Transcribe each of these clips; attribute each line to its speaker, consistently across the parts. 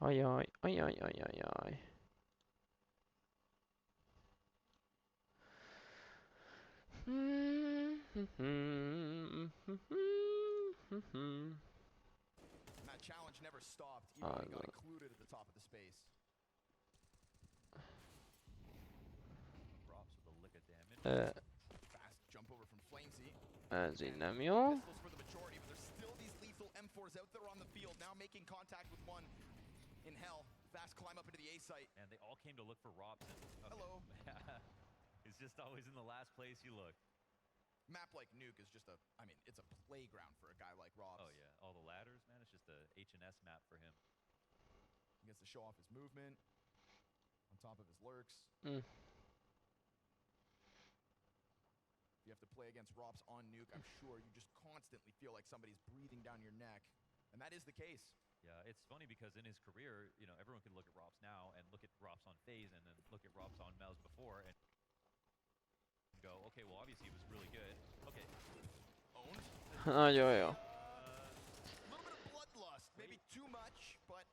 Speaker 1: Ajaj, ajaj, ajaj, ajaj.
Speaker 2: And that challenge never stopped, even when he got included at the top of the space.
Speaker 3: Drops with a lick of damage.
Speaker 2: Fast jump over from Flamesy.
Speaker 1: Ez így nem jó.
Speaker 2: Pistols for the majority, but there's still these lethal M4s out there on the field, now making contact with one in hell. Fast climb up into the A site.
Speaker 3: And they all came to look for Robson. Okay.
Speaker 2: Hello.
Speaker 3: It's just always in the last place you look.
Speaker 2: Map like Nuke is just it's a playground for a guy like Robs.
Speaker 3: Oh yeah, all the ladders, man, it's just a H&S map for him.
Speaker 2: He gets to show off his movement on top of his lurks.
Speaker 1: Mm.
Speaker 2: If you have to play against Robs on Nuke, I'm sure you just constantly feel like somebody's breathing down your neck. And that is the case.
Speaker 3: Yeah, it's funny because in his career, you know, everyone can look at Robs now and look at Robs on FaZe and then look at Robs on Mouse before and go, okay, well, obviously he was really good. Okay.
Speaker 2: Owned.
Speaker 1: Nagyon jó.
Speaker 2: A little bit of bloodlust, maybe too much, but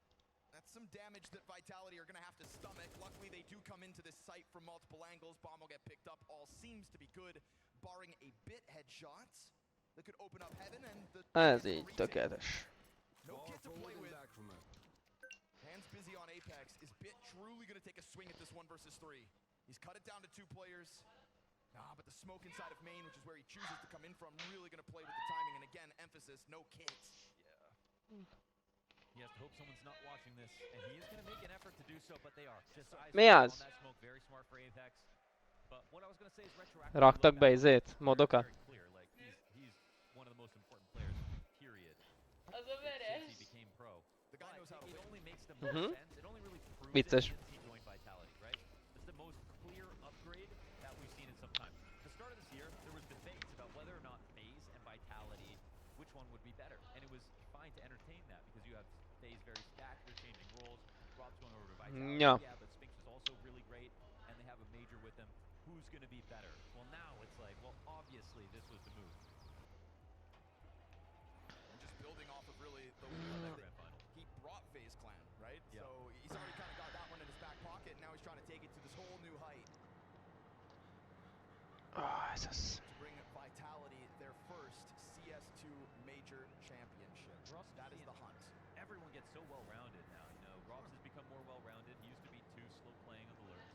Speaker 2: that's some damage that Vitality are going to have to stomach. Luckily, they do come into this site from multiple angles. Bomb will get picked up. All seems to be good, barring a bit headshots that could open up heaven and the...
Speaker 1: Ez így tökéletes.
Speaker 2: No kit to play with. Hands busy on Apex. Is Bit truly going to take a swing at this 1 versus 3? He's cut it down to 2 players. But the smoke inside of main, which is where he chooses to come in from, really going to play with the timing. And again, emphasis, no kits.
Speaker 3: Yeah. He has to hope someone's not watching this, and he is going to make an effort to do so, but they are. Just eyes
Speaker 1: Mi
Speaker 3: on
Speaker 1: az?
Speaker 3: that smoke, very smart for Apex. But what I was going to say is retroactively
Speaker 1: Raktak be izét, modokat?
Speaker 3: very clear. Like he's one of the most important players, period.
Speaker 4: Az a veres.
Speaker 3: Since he became pro.
Speaker 2: The guy knows how to
Speaker 3: It
Speaker 2: win.
Speaker 3: only makes the most sense. It only really proves it
Speaker 1: Vicces.
Speaker 3: since he joined Vitality, right? It's the most clear upgrade that we've seen in some time. At the start of this year, there was debates about whether or not FaZe and Vitality, which one would be better. And it was fine to entertain that because you have FaZe very stacked, they're changing roles. Rob's going over to Vitality.
Speaker 1: Yeah.
Speaker 3: Yeah, but Spinks is also really great, and they have a major with them. Who's going to be better? Well, now it's like, well, obviously this was the move.
Speaker 2: And just building off of really the
Speaker 3: Grand final.
Speaker 2: he brought FaZe Clan, right?
Speaker 3: Yeah.
Speaker 2: So he's already kind of got that one in his back pocket, and now he's trying to take it to this whole new height.
Speaker 1: Ez az.
Speaker 2: To bring Vitality their first CS2 major championship. That is the hunt.
Speaker 3: Everyone gets so well-rounded now. You know, Robs has become more well-rounded. He used to be too slow playing on the lurks.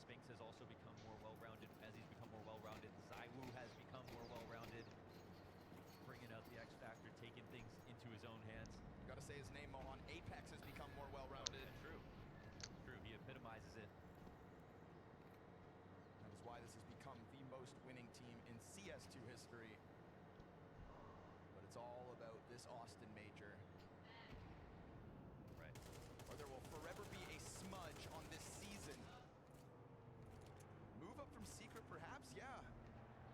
Speaker 3: Spinks has also become more well-rounded as he's become more well-rounded. ZywOo has become more well-rounded, bringing out the X factor, taking things into his own hands.
Speaker 2: You got to say his name, Mohan. Apex has become more well-rounded.
Speaker 3: True. True. He epitomizes it.
Speaker 2: That is why this has become the most winning team in CS2 history. But it's all about this Austin major.
Speaker 3: Right.
Speaker 2: Or there will forever be a smudge on this season. Move up from secret, perhaps? Yeah.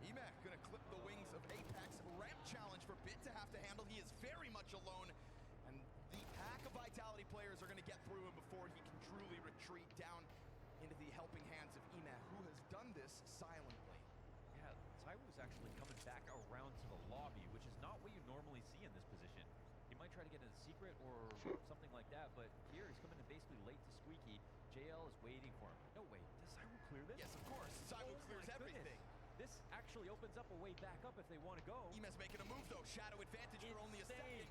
Speaker 2: Emek gonna clip the wings of Apex. Ramp challenge for Bit to have to handle. He is very much alone. And the pack of Vitality players are gonna get through him before he can truly retreat down into the helping hands of Emek, who has done this silently.
Speaker 3: Yeah, ZywOo's actually coming back around to the lobby, which is not what you normally see in this position. He might try to get in a secret or something like that, but here he's coming in basically late to Squeaky. JL is waiting for him. No, wait, does ZywOo clear this?
Speaker 2: Yes, of course. ZywOo
Speaker 3: Oh
Speaker 2: clears
Speaker 3: my
Speaker 2: everything.
Speaker 3: goodness. This actually opens up a way back up if they want to go.
Speaker 2: Emek's making a move, though. Shadow advantage for only a second.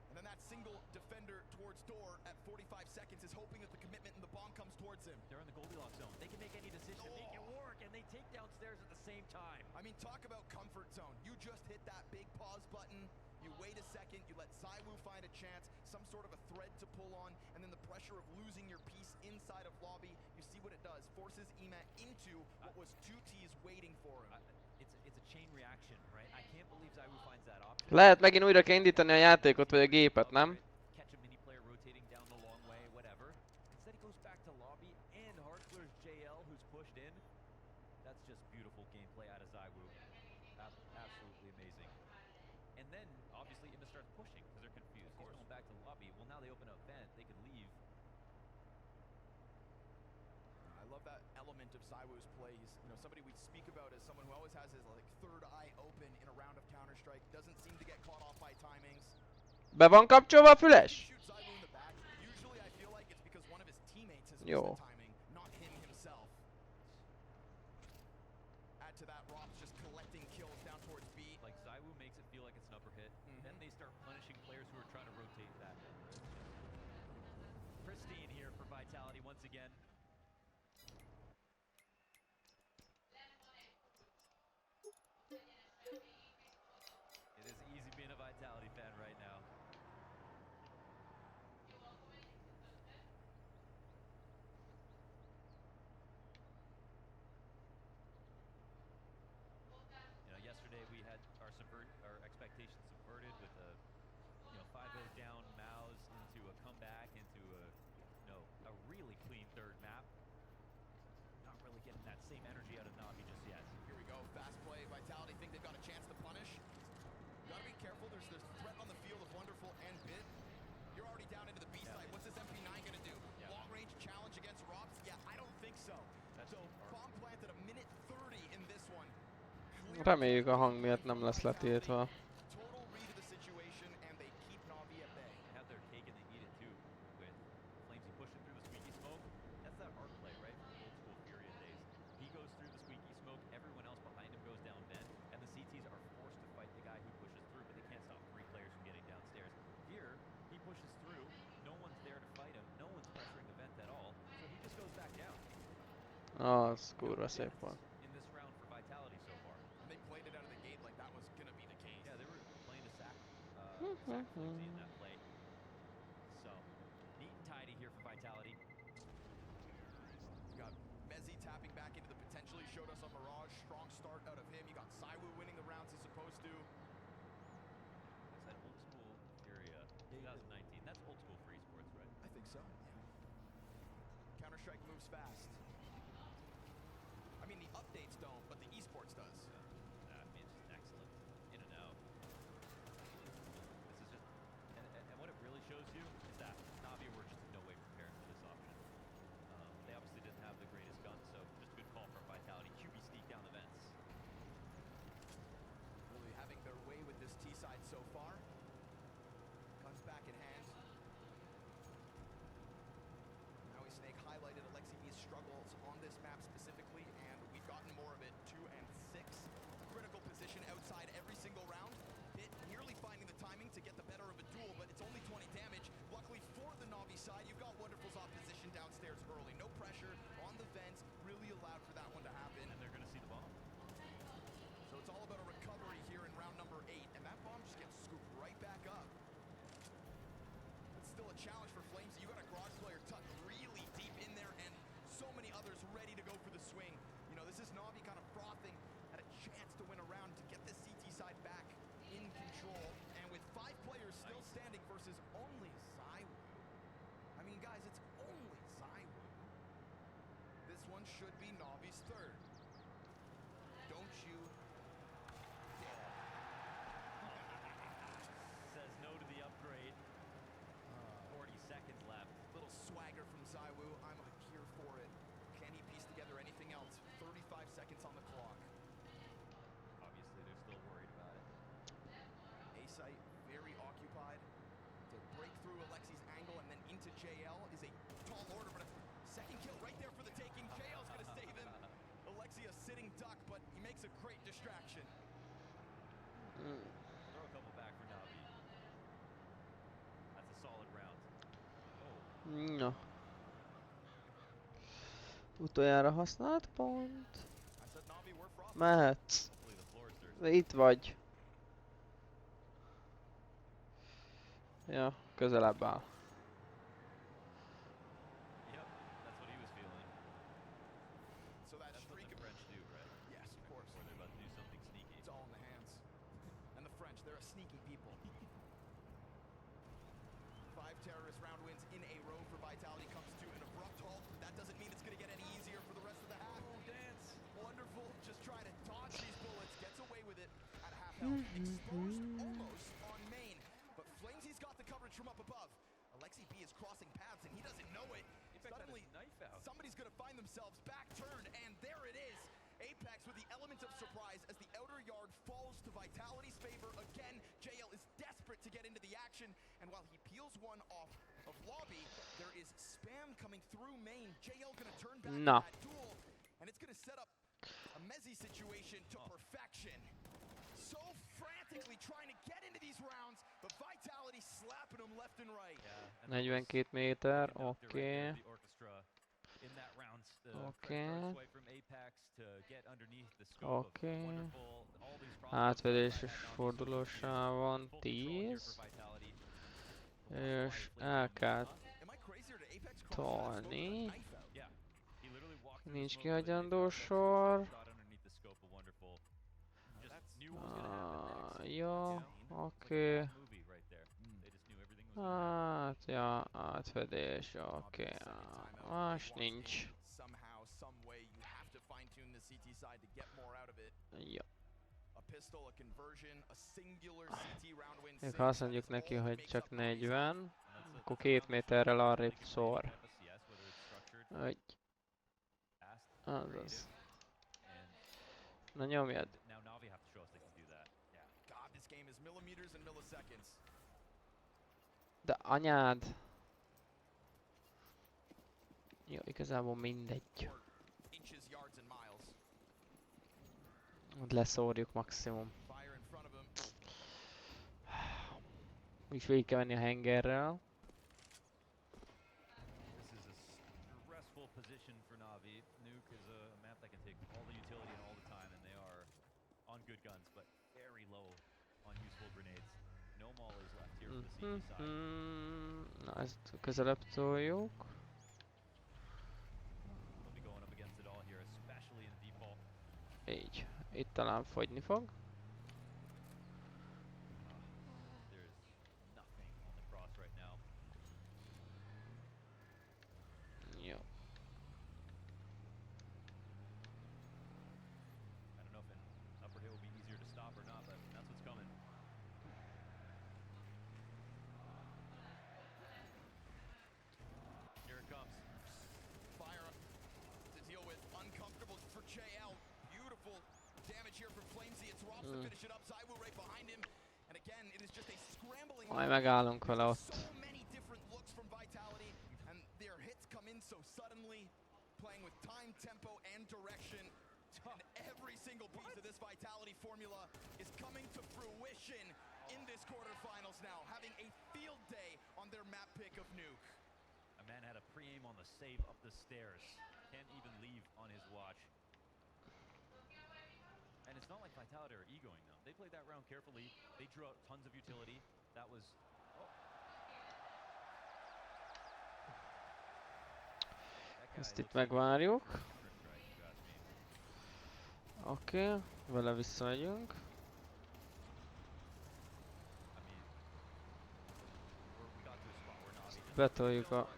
Speaker 2: And then that single defender towards door at 45 seconds is hoping that the commitment and the bomb comes towards him.
Speaker 3: They're in the Goldilocks zone. They can make any decision, make it work, and they take downstairs at the same time.
Speaker 2: I mean, talk about comfort zone. You just hit that big pause button. You wait a second. You let ZywOo find a chance, some sort of a thread to pull on, and then the pressure of losing your piece inside of lobby. You see what it does. Forces Emek into what was 2Ts waiting for him.
Speaker 3: It's a chain reaction, right? I can't believe ZywOo finds that option.
Speaker 1: Lehet megint újra kell indítani a játékot, vagy a gépet, nem?
Speaker 3: Catch a mini player rotating down the long way, whatever. Instead he goes back to lobby and hard clears JL, who's pushed in. That's just beautiful gameplay out of ZywOo. Absolutely amazing. And then obviously Ima starts pushing because they're confused. He's going back to lobby. Well, now they open up vent. They can leave.
Speaker 2: I love that element of ZywOo's play. He's, somebody we speak about as someone who always has his third eye open in a round of Counter-Strike. Doesn't seem to get caught off by timings.
Speaker 1: Be van kapcsolva a
Speaker 2: He
Speaker 1: füles?
Speaker 2: shoots Zaiwu in the back. Usually I feel like it's because one of his teammates has missed
Speaker 1: Jó.
Speaker 2: the timing, not him himself. Add to that, Rob's just collecting kills down towards B.
Speaker 3: Like Zaiwu makes it feel like it's an upper hit. Then they start punishing players who are trying to rotate that. Pristine here for Vitality once again. It is easy being a Vitality fan right now. You know, yesterday we had our expectations subverted with a 5-0 down Mouse into a comeback into a really clean third map. Not really getting that same energy out of Navi just yet.
Speaker 2: Here we go, fast play. Vitality think they've got a chance to punish. You gotta be careful. There's threat on the field of Wonderful and Bit. You're already down into the B side. What's this MP9 gonna do?
Speaker 3: Yeah.
Speaker 2: Long range challenge against Robs? Yeah, I don't think so.
Speaker 3: That's
Speaker 2: So
Speaker 3: hard.
Speaker 2: bomb planted a minute 30 in this one.
Speaker 1: Reméljük a hang miatt nem lesz letiltva.
Speaker 2: Total read of the situation and they keep Navi at bay.
Speaker 3: They have their cake and they eat it too. With Flamesy pushing through the squeaky smoke. That's that art play, right? From old school Furion days. He goes through the squeaky smoke, everyone else behind him goes down vent, and the CTs are forced to fight the guy who pushes through, but they can't stop 3 players from getting downstairs. Here, he pushes through, no one's there to fight him, no one's pressuring the vent at all, so he just goes back down.
Speaker 1: Az kurva szép volt.
Speaker 3: In this round for Vitality so far.
Speaker 2: And they played it out of the gate like that was gonna be the case.
Speaker 3: Yeah, they were playing to sack Flamesy in that play. So, neat and tidy here for Vitality.
Speaker 2: You got Mezzi tapping back into the potential he showed us on Mirage. Strong start out of him. You got Zaiwu winning the rounds he's supposed to.
Speaker 3: Is that old school Furia 2019? That's old school for esports, right?
Speaker 2: I think so. Counter-Strike moves fast. I mean, the updates don't, but the esports does.
Speaker 3: I mean, it's just excellent. In and out. This is just... And what it really shows you is that Navi were just in no way prepared for this option. They obviously didn't have the greatest gun, so just good call from Vitality. QB sneak down the vents.
Speaker 2: Really having their way with this T-side so far. Guns back in hand. Maui Snake highlighted Alexi B's struggles on this map specifically, and we've gotten more of it. 2 and 6. Critical position outside every single round. Bit nearly finding the timing to get the better of a duel, but it's only 20 damage. Luckily for the Navi side, you've got Wonderful's opposition downstairs early. No pressure on the vents, really allowed for that one to happen.
Speaker 3: And they're going to see the bomb.
Speaker 2: So it's all about a recovery here in round number 8, and that bomb just gets scooped right back up. It's still a challenge for Flames. You got a garage player tucked really deep in there, and so many others ready to go for the swing. You know, this is Navi kind of frothing at a chance to win a round to get the CT side back in control. And with 5 players still standing versus only Zaiwu. I mean, guys, it's only Zaiwu. This one should be Navi's 3rd. Don't you dare.
Speaker 3: Says no to the upgrade. 40 seconds left.
Speaker 2: Little swagger from Zaiwu. I'm here for it. Can he piece together anything else? 35 seconds on the clock.
Speaker 3: Obviously, they're still worried about it.
Speaker 2: A-site very occupied. To break through Alexi's angle and then into JL is a tall order, but a second kill right there for the taking. JL's gonna save him. Alexi a sitting duck, but he makes a great distraction.
Speaker 3: Throw a couple back for Navi. That's a solid round. Oh,
Speaker 1: Na. Utoljára használt pont.
Speaker 2: I said Navi, we're frosty.
Speaker 1: Mehetsz.
Speaker 3: hopefully the floor is thirsty.
Speaker 1: De itt vagy. Ja, közelebb áll.
Speaker 3: Yep, that's what he was feeling.
Speaker 2: So that
Speaker 3: That's what
Speaker 2: streak
Speaker 3: the
Speaker 2: of
Speaker 3: French do, right?
Speaker 2: yes, of course.
Speaker 3: Before they're about to do something sneaky.
Speaker 2: It's all in the hands. And the French, they're a sneaky people. 5 terrorist round wins in a row for Vitality comes to an abrupt halt. That doesn't mean it's going to get any easier for the rest of the half. Dance. Wonderful. Just try to dodge these bullets. Gets away with it at half health. Exposed almost on main. But Flamesy's got the coverage from up above. Alexi B is crossing paths and he doesn't know it. Suddenly,
Speaker 3: knife out.
Speaker 2: somebody's going to find themselves back turned, and there it is. Apex with the element of surprise as the outer yard falls to Vitality's favor again. JL is desperate to get into the action, Ram coming through main. JL gonna turn back
Speaker 1: Na.
Speaker 2: to that duel, and it's gonna set up a messy situation to perfection. So frantically trying to get into these rounds, but Vitality slapping them left and right.
Speaker 3: Yeah, and that was
Speaker 1: 42 méter,
Speaker 3: conductor right there,
Speaker 1: oké.
Speaker 3: the orchestra in that round.
Speaker 1: Oké.
Speaker 3: Fresh swipe from Apex to get underneath the scope of
Speaker 1: Oké.
Speaker 3: wonderful. All these crossbow attempts
Speaker 1: Átvedéses
Speaker 3: had Navi so confused.
Speaker 1: fordulósávon
Speaker 3: Full control here for
Speaker 1: 10.
Speaker 3: Vitality.
Speaker 1: És el kell
Speaker 2: Am I crazy or did Apex cross that smoke with a
Speaker 1: tolni.
Speaker 2: knife out?
Speaker 3: Yeah, he literally walked through the
Speaker 1: Nincs
Speaker 3: smoke with a knife
Speaker 1: kihagyandó
Speaker 3: out, then
Speaker 1: sor.
Speaker 3: shot underneath the scope of wonderful. Just
Speaker 2: That's
Speaker 3: knew what was gonna happen next.
Speaker 1: Jó,
Speaker 3: You know? It's like a
Speaker 1: oké.
Speaker 3: bad movie right there. They just knew everything was gonna happen.
Speaker 1: Hát, ja, átfedés,
Speaker 2: Navi
Speaker 1: oké.
Speaker 2: second timeout.
Speaker 1: Más
Speaker 2: They want
Speaker 1: nincs.
Speaker 2: in somehow, some way. You have to fine tune the CT side to get more out of it.
Speaker 1: Jó.
Speaker 2: A pistol, a conversion, a singular CT round win.
Speaker 1: Még ha azt mondjuk neki, hogy csak 40, akkor 2 méterrel arrébb szor. Hogy... Azaz. Na nyomjad.
Speaker 3: Now Navi have to show us they can do that. Yeah.
Speaker 2: God, this game is millimeters and milliseconds.
Speaker 1: De anyád! Jó, igazából mindegy.
Speaker 2: Or inches, yards and miles.
Speaker 1: Leszórjuk maximum.
Speaker 2: Fire in front of him.
Speaker 1: Úgyis végig kell menni a hengerrel.
Speaker 3: This is a stressful position for Navi. Nuke is a map that can take all the utility and all the time, and they are on good guns, but very low on useful grenades. No mollies left here for the CT side.
Speaker 1: Na, ezt közelebb toljuk.
Speaker 3: They'll be going up against it all here, especially in default.
Speaker 1: Így. Itt talán fogyni fog.
Speaker 3: There's nothing on the cross right now.
Speaker 1: Jó.
Speaker 3: I don't know if an upper hit will be easier to stop or not, but that's what's coming. Here it comes.
Speaker 2: Fire to deal with. Uncomfortable for JL. Beautiful damage here from Flamesy. It's Robs to finish it up. Zywoo right behind him. And again, it is just a scrambling.
Speaker 1: Majd megállunk vele ott.
Speaker 2: So many different looks from Vitality, and their hits come in so suddenly, playing with time, tempo, and direction. And every single piece of this Vitality formula is coming to fruition in this quarterfinals now, having a field day on their map pick of Nuke.
Speaker 3: A man had a pre-aim on the save up the stairs. Can't even leave on his watch. And it's not like Vitality are egoing them. They played that round carefully. They drew out tons of utility. That was...
Speaker 1: Ezt itt megvárjuk. Oké, vele visszamegyünk. Betoljuk a...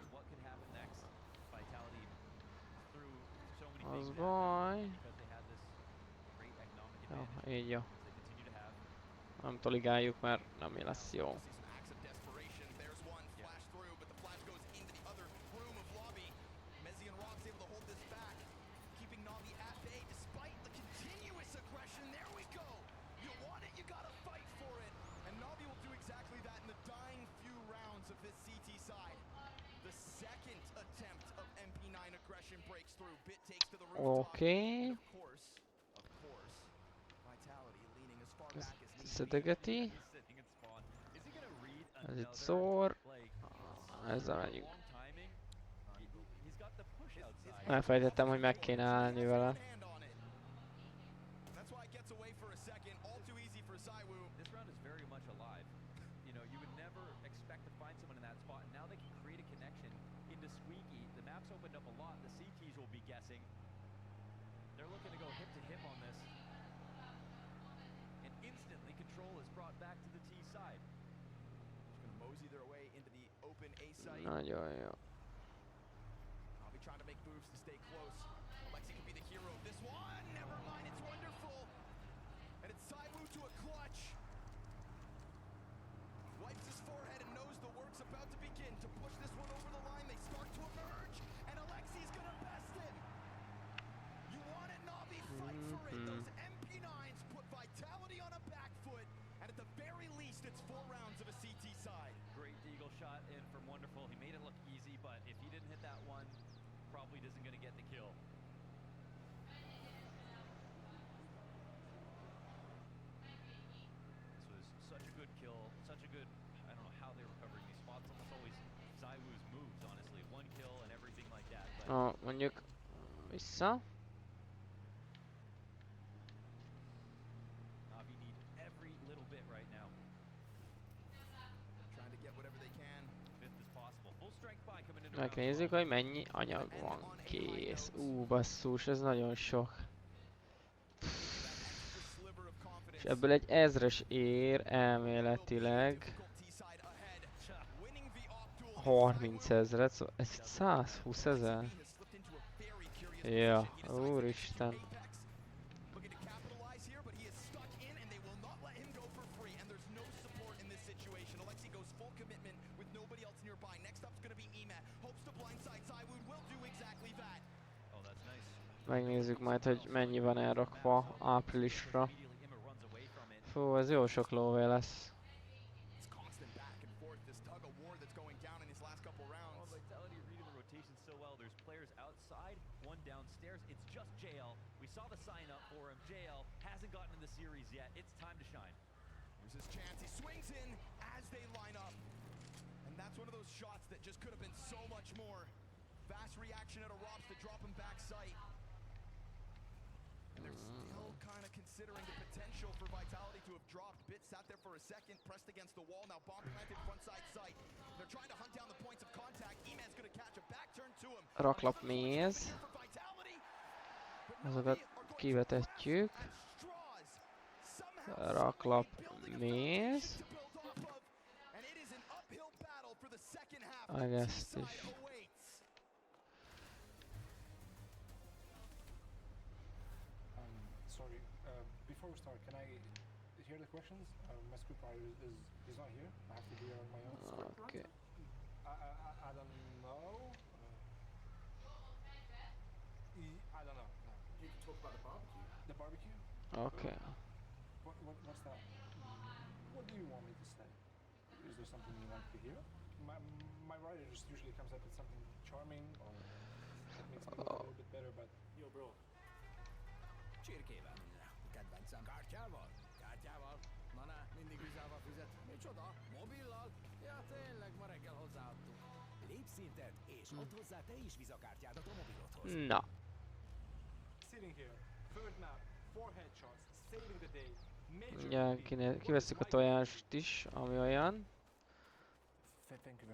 Speaker 1: Az baj. Jó, így jó. Nem toligáljuk, mert nem lesz jó. Oké. Ezt szedegeti. Ez itt szór. Ezzel megyünk. Elfelejtettem, hogy meg kéne állni vele.
Speaker 3: This round is very much alive. You know, you would never expect to find someone in that spot, and now they can create a connection into Squeaky. The map's opened up a lot. The CTs will be guessing. They're looking to go hip to hip on this. And instantly control is brought back to the T side.
Speaker 2: Just gonna mosey their way into the open A site.
Speaker 1: Nagyon jó.
Speaker 2: I'll be trying to make moves to stay close. Alexi could be the hero of this one. Never mind, it's wonderful. And it's Zywoo to a clutch. Wipes his forehead and knows the work's about to begin. To push this one over the line, they start to emerge. And Alexi's gonna best him. You want it, Navi? Fight for it. Those MP9s put Vitality on a back foot. And at the very least, it's 4 rounds of a CT side.
Speaker 3: Great deagle shot in from Wonderful. He made it look easy, but if he didn't hit that one, probably isn't going to get the kill. This was such a good kill, such a good, I don't know how they were covering these spots, almost always Zywoo's moves, honestly. One kill and everything like that. But
Speaker 1: Mondjuk vissza.
Speaker 3: Navi need every little bit right now.
Speaker 2: Trying to get whatever they can.
Speaker 3: Fifth is possible. Full strength by coming into round
Speaker 1: Megnézzük,
Speaker 3: 12.
Speaker 1: hogy mennyi anyag van. Kész. Basszus, ez nagyon sok. És ebből egy 1000-es ér elméletileg 30 000, szóval ez itt 120 000. Ja, úristen. Megnézzük majd, hogy mennyi van elrakva áprilisra. Fú, ez jó sok lóvé lesz.
Speaker 2: Here's his chance. He swings in as they line up. And that's one of those shots that just could have been so much more. Fast reaction out of Robs to drop him back sight. And they're still kind of considering the potential for Vitality to have dropped. Bit sat there for a second, pressed against the wall. Now bomb planted front side sight. They're trying to hunt down the points of contact. E-Man's going to catch a back turn to him.
Speaker 1: Raklap méz. Azokat kivetetjük. Raklap méz. Meg ezt is.
Speaker 4: Sorry, before we start, can I hear the questions? My script writer is not here. I have to do it on my own.
Speaker 1: Okay.
Speaker 4: I don't know. I don't know. No.
Speaker 5: You can talk about the barbecue.
Speaker 4: The barbecue?
Speaker 1: Okay.
Speaker 4: What's that? What do you want me to say? Is there something you like to hear? My writer just usually comes up with something charming or that makes me look a little bit better, but...
Speaker 5: Yo, bro. Csirkével minden. Kedvencem. Kártyával? Kártyával. Na ne, mindig vizával fizet. Micsoda? Mobillal? Ja, tényleg, ma reggel hozzáadtuk. Lépj szintet, és add hozzá te is vizakártyádat a mobilodhoz.
Speaker 1: Na.
Speaker 4: Sitting here, third map, 4 headshots, saving the day.
Speaker 1: Ugye kivesszük a tojást is, ami olyan.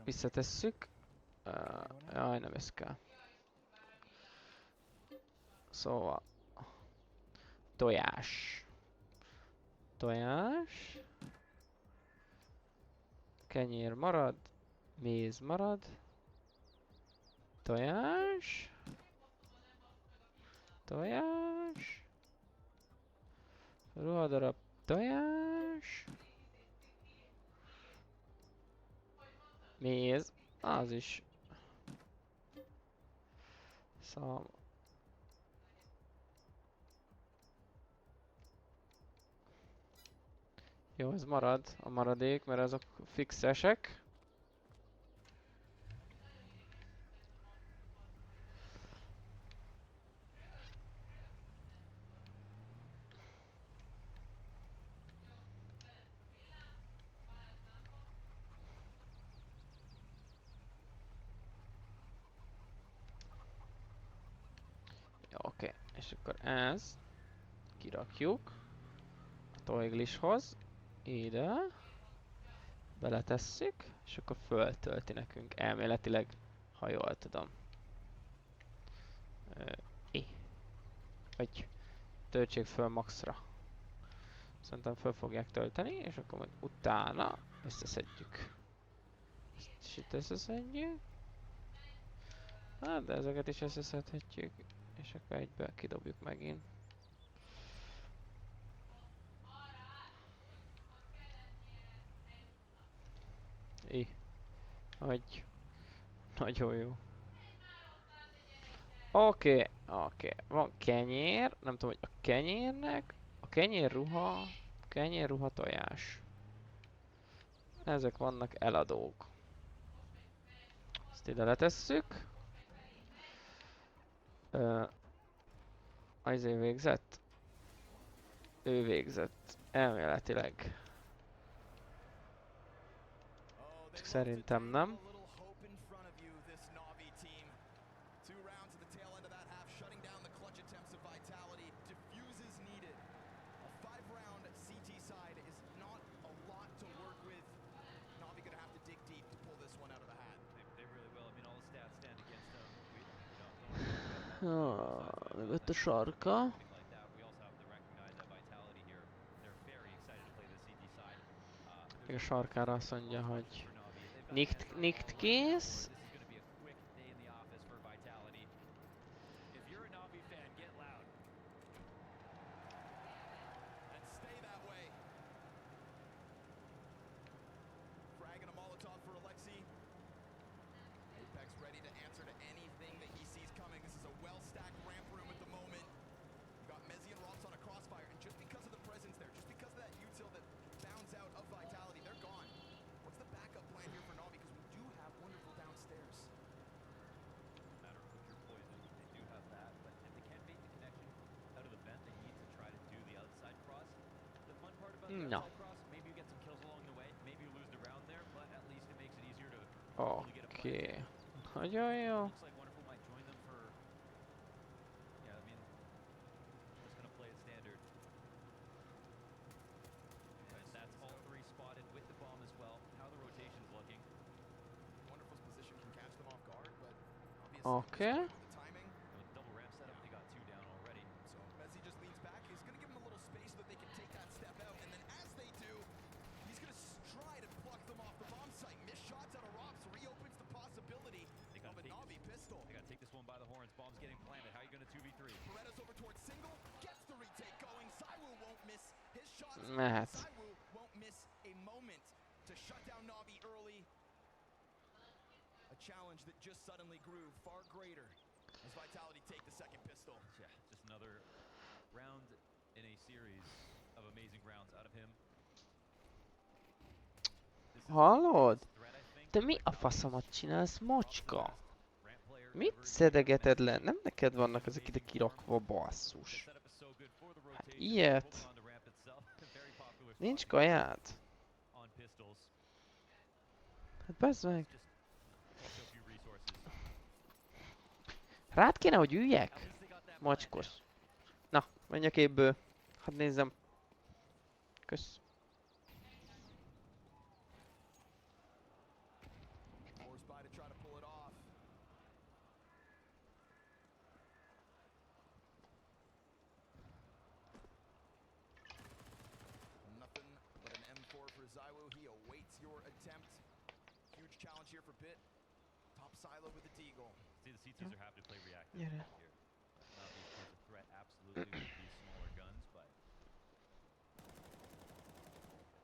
Speaker 1: Visszatesszük. Jaj, nem ez kell. Szóval. Tojás. Tojás. Kenyér marad. Méz marad. Tojás. Tojás. Ruhadarab. Tojás. Méz. Az is. Szóval. Jó, ez marad, a maradék, mert azok fixesek. Oké, és akkor ez kirakjuk a toiglishoz, ide beletesszük, és akkor föltölti nekünk elméletileg, ha jól tudom. Vagy töltsék föl maxra. Szerintem föl fogják tölteni, és akkor majd utána összeszedjük. Ezt is itt összeszedjük. Hát, de ezeket is összeszedhetjük. És akkor egybe kidobjuk megint. Hogy nagyon jó. Oké. Van kenyér. Nem tudom, hogy a kenyérnek. A kenyérruha tojás. Ezek vannak eladók. Ezt Ezt ide letesszük. Izé végzett? Ő végzett. Elméletileg.
Speaker 2: Oh, they
Speaker 1: Csak
Speaker 2: love to
Speaker 1: szerintem
Speaker 2: dangle
Speaker 1: nem.
Speaker 2: a little hope in front of you, this Navi team. 2 rounds at the tail end of that half, shutting down the clutch attempts of Vitality. Diffuses needed. A 5-round CT side is not a lot to work with. Navi gonna have to dig deep to pull this one out of the hat.
Speaker 3: They really will. I mean, all the stats stand against them. We don't want to talk about all the
Speaker 1: Mögött a
Speaker 3: sides,
Speaker 1: sarka.
Speaker 3: anything like that. We also have to recognize that Vitality here. They're very excited to play the CT side.
Speaker 1: A
Speaker 3: There's
Speaker 1: sarkára azt mondja, hogy Nikt kész.
Speaker 3: This is going to be a quick day in the office for Vitality. If you're a Navi fan, get loud.
Speaker 2: And stay that way. Fragging a Molotov for Alexi. Apex ready to answer to anything that he sees coming. This is a well-stacked ramp room at the moment. You got Mezzi and Rops on a crossfire, and just because of the presence there, just because of that util that bounds out of Vitality, they're gone. What's the backup plan here for Navi? Because we do have wonderful downstairs.
Speaker 3: No matter what your poison, they do have that. But if they can't make the connection out of the vent, they need to try to do the outside cross. The fun part about the
Speaker 1: No.
Speaker 3: outside cross, maybe you get some kills along the way, maybe you lose the round there, but at least it makes it easier to really get a play.
Speaker 1: Oké. Nagyon jó.
Speaker 3: Looks like Wonderful might join them for. Yeah, I mean, just gonna play it standard. And that's all 3 spotted with the bomb as well. How the rotation's looking.
Speaker 2: Wonderful's position can catch them off guard, but obviously
Speaker 1: Okay.
Speaker 2: with the timing.
Speaker 3: And with the double ramp setup, they got 2 down already.
Speaker 2: So Messi just leans back. He's going to give him a little space so that they can take that step out. And then as they do, he's going to try to pluck them off the bomb site. Missed shots out of Rops reopens the possibility
Speaker 3: They gotta
Speaker 2: of a
Speaker 3: take
Speaker 2: Navi pistol.
Speaker 3: They gotta take this one by the horns. Bomb's getting planted. How are you gonna 2v3?
Speaker 2: Beretta's over towards single. Gets the retake going. Saiwu won't miss his shots.
Speaker 1: Mehet.
Speaker 2: Saiwu won't miss a moment to shut down Navi early. A challenge that just suddenly grew far greater as Vitality take the second pistol.
Speaker 3: Yeah, just another round in a series of amazing rounds out of him. This is
Speaker 1: Hallod?
Speaker 3: the threat, I think.
Speaker 1: Te mi a faszomat csinálsz, macska?
Speaker 3: Ramp player
Speaker 1: Mit
Speaker 3: ever.
Speaker 1: szedegeted le? Nem neked vannak ezek ide kirakva, basszus.
Speaker 3: The setup is so good for the
Speaker 1: Hát
Speaker 3: rotation.
Speaker 1: ilyet.
Speaker 3: Holding on to ramp itself. Very popular
Speaker 1: Nincs
Speaker 3: spot
Speaker 1: kajád?
Speaker 3: on pistols.
Speaker 1: Hát bazd meg.
Speaker 3: Just takes so few resources.
Speaker 1: Rád kéne, hogy üljek?
Speaker 3: At least they got that
Speaker 1: Mocskos.
Speaker 3: plant
Speaker 1: Na, menj a képből. Hadd nézzem. Kösz.
Speaker 2: Forced by to try to pull it off. Nothing but an M4 for Zaiwu. He awaits your attempt. Huge challenge here for Bit. Top silo with the Deagle.
Speaker 3: See, the C2s are happy to play reactive
Speaker 1: Yeah.
Speaker 3: here. Not being a threat absolutely with these smaller guns, but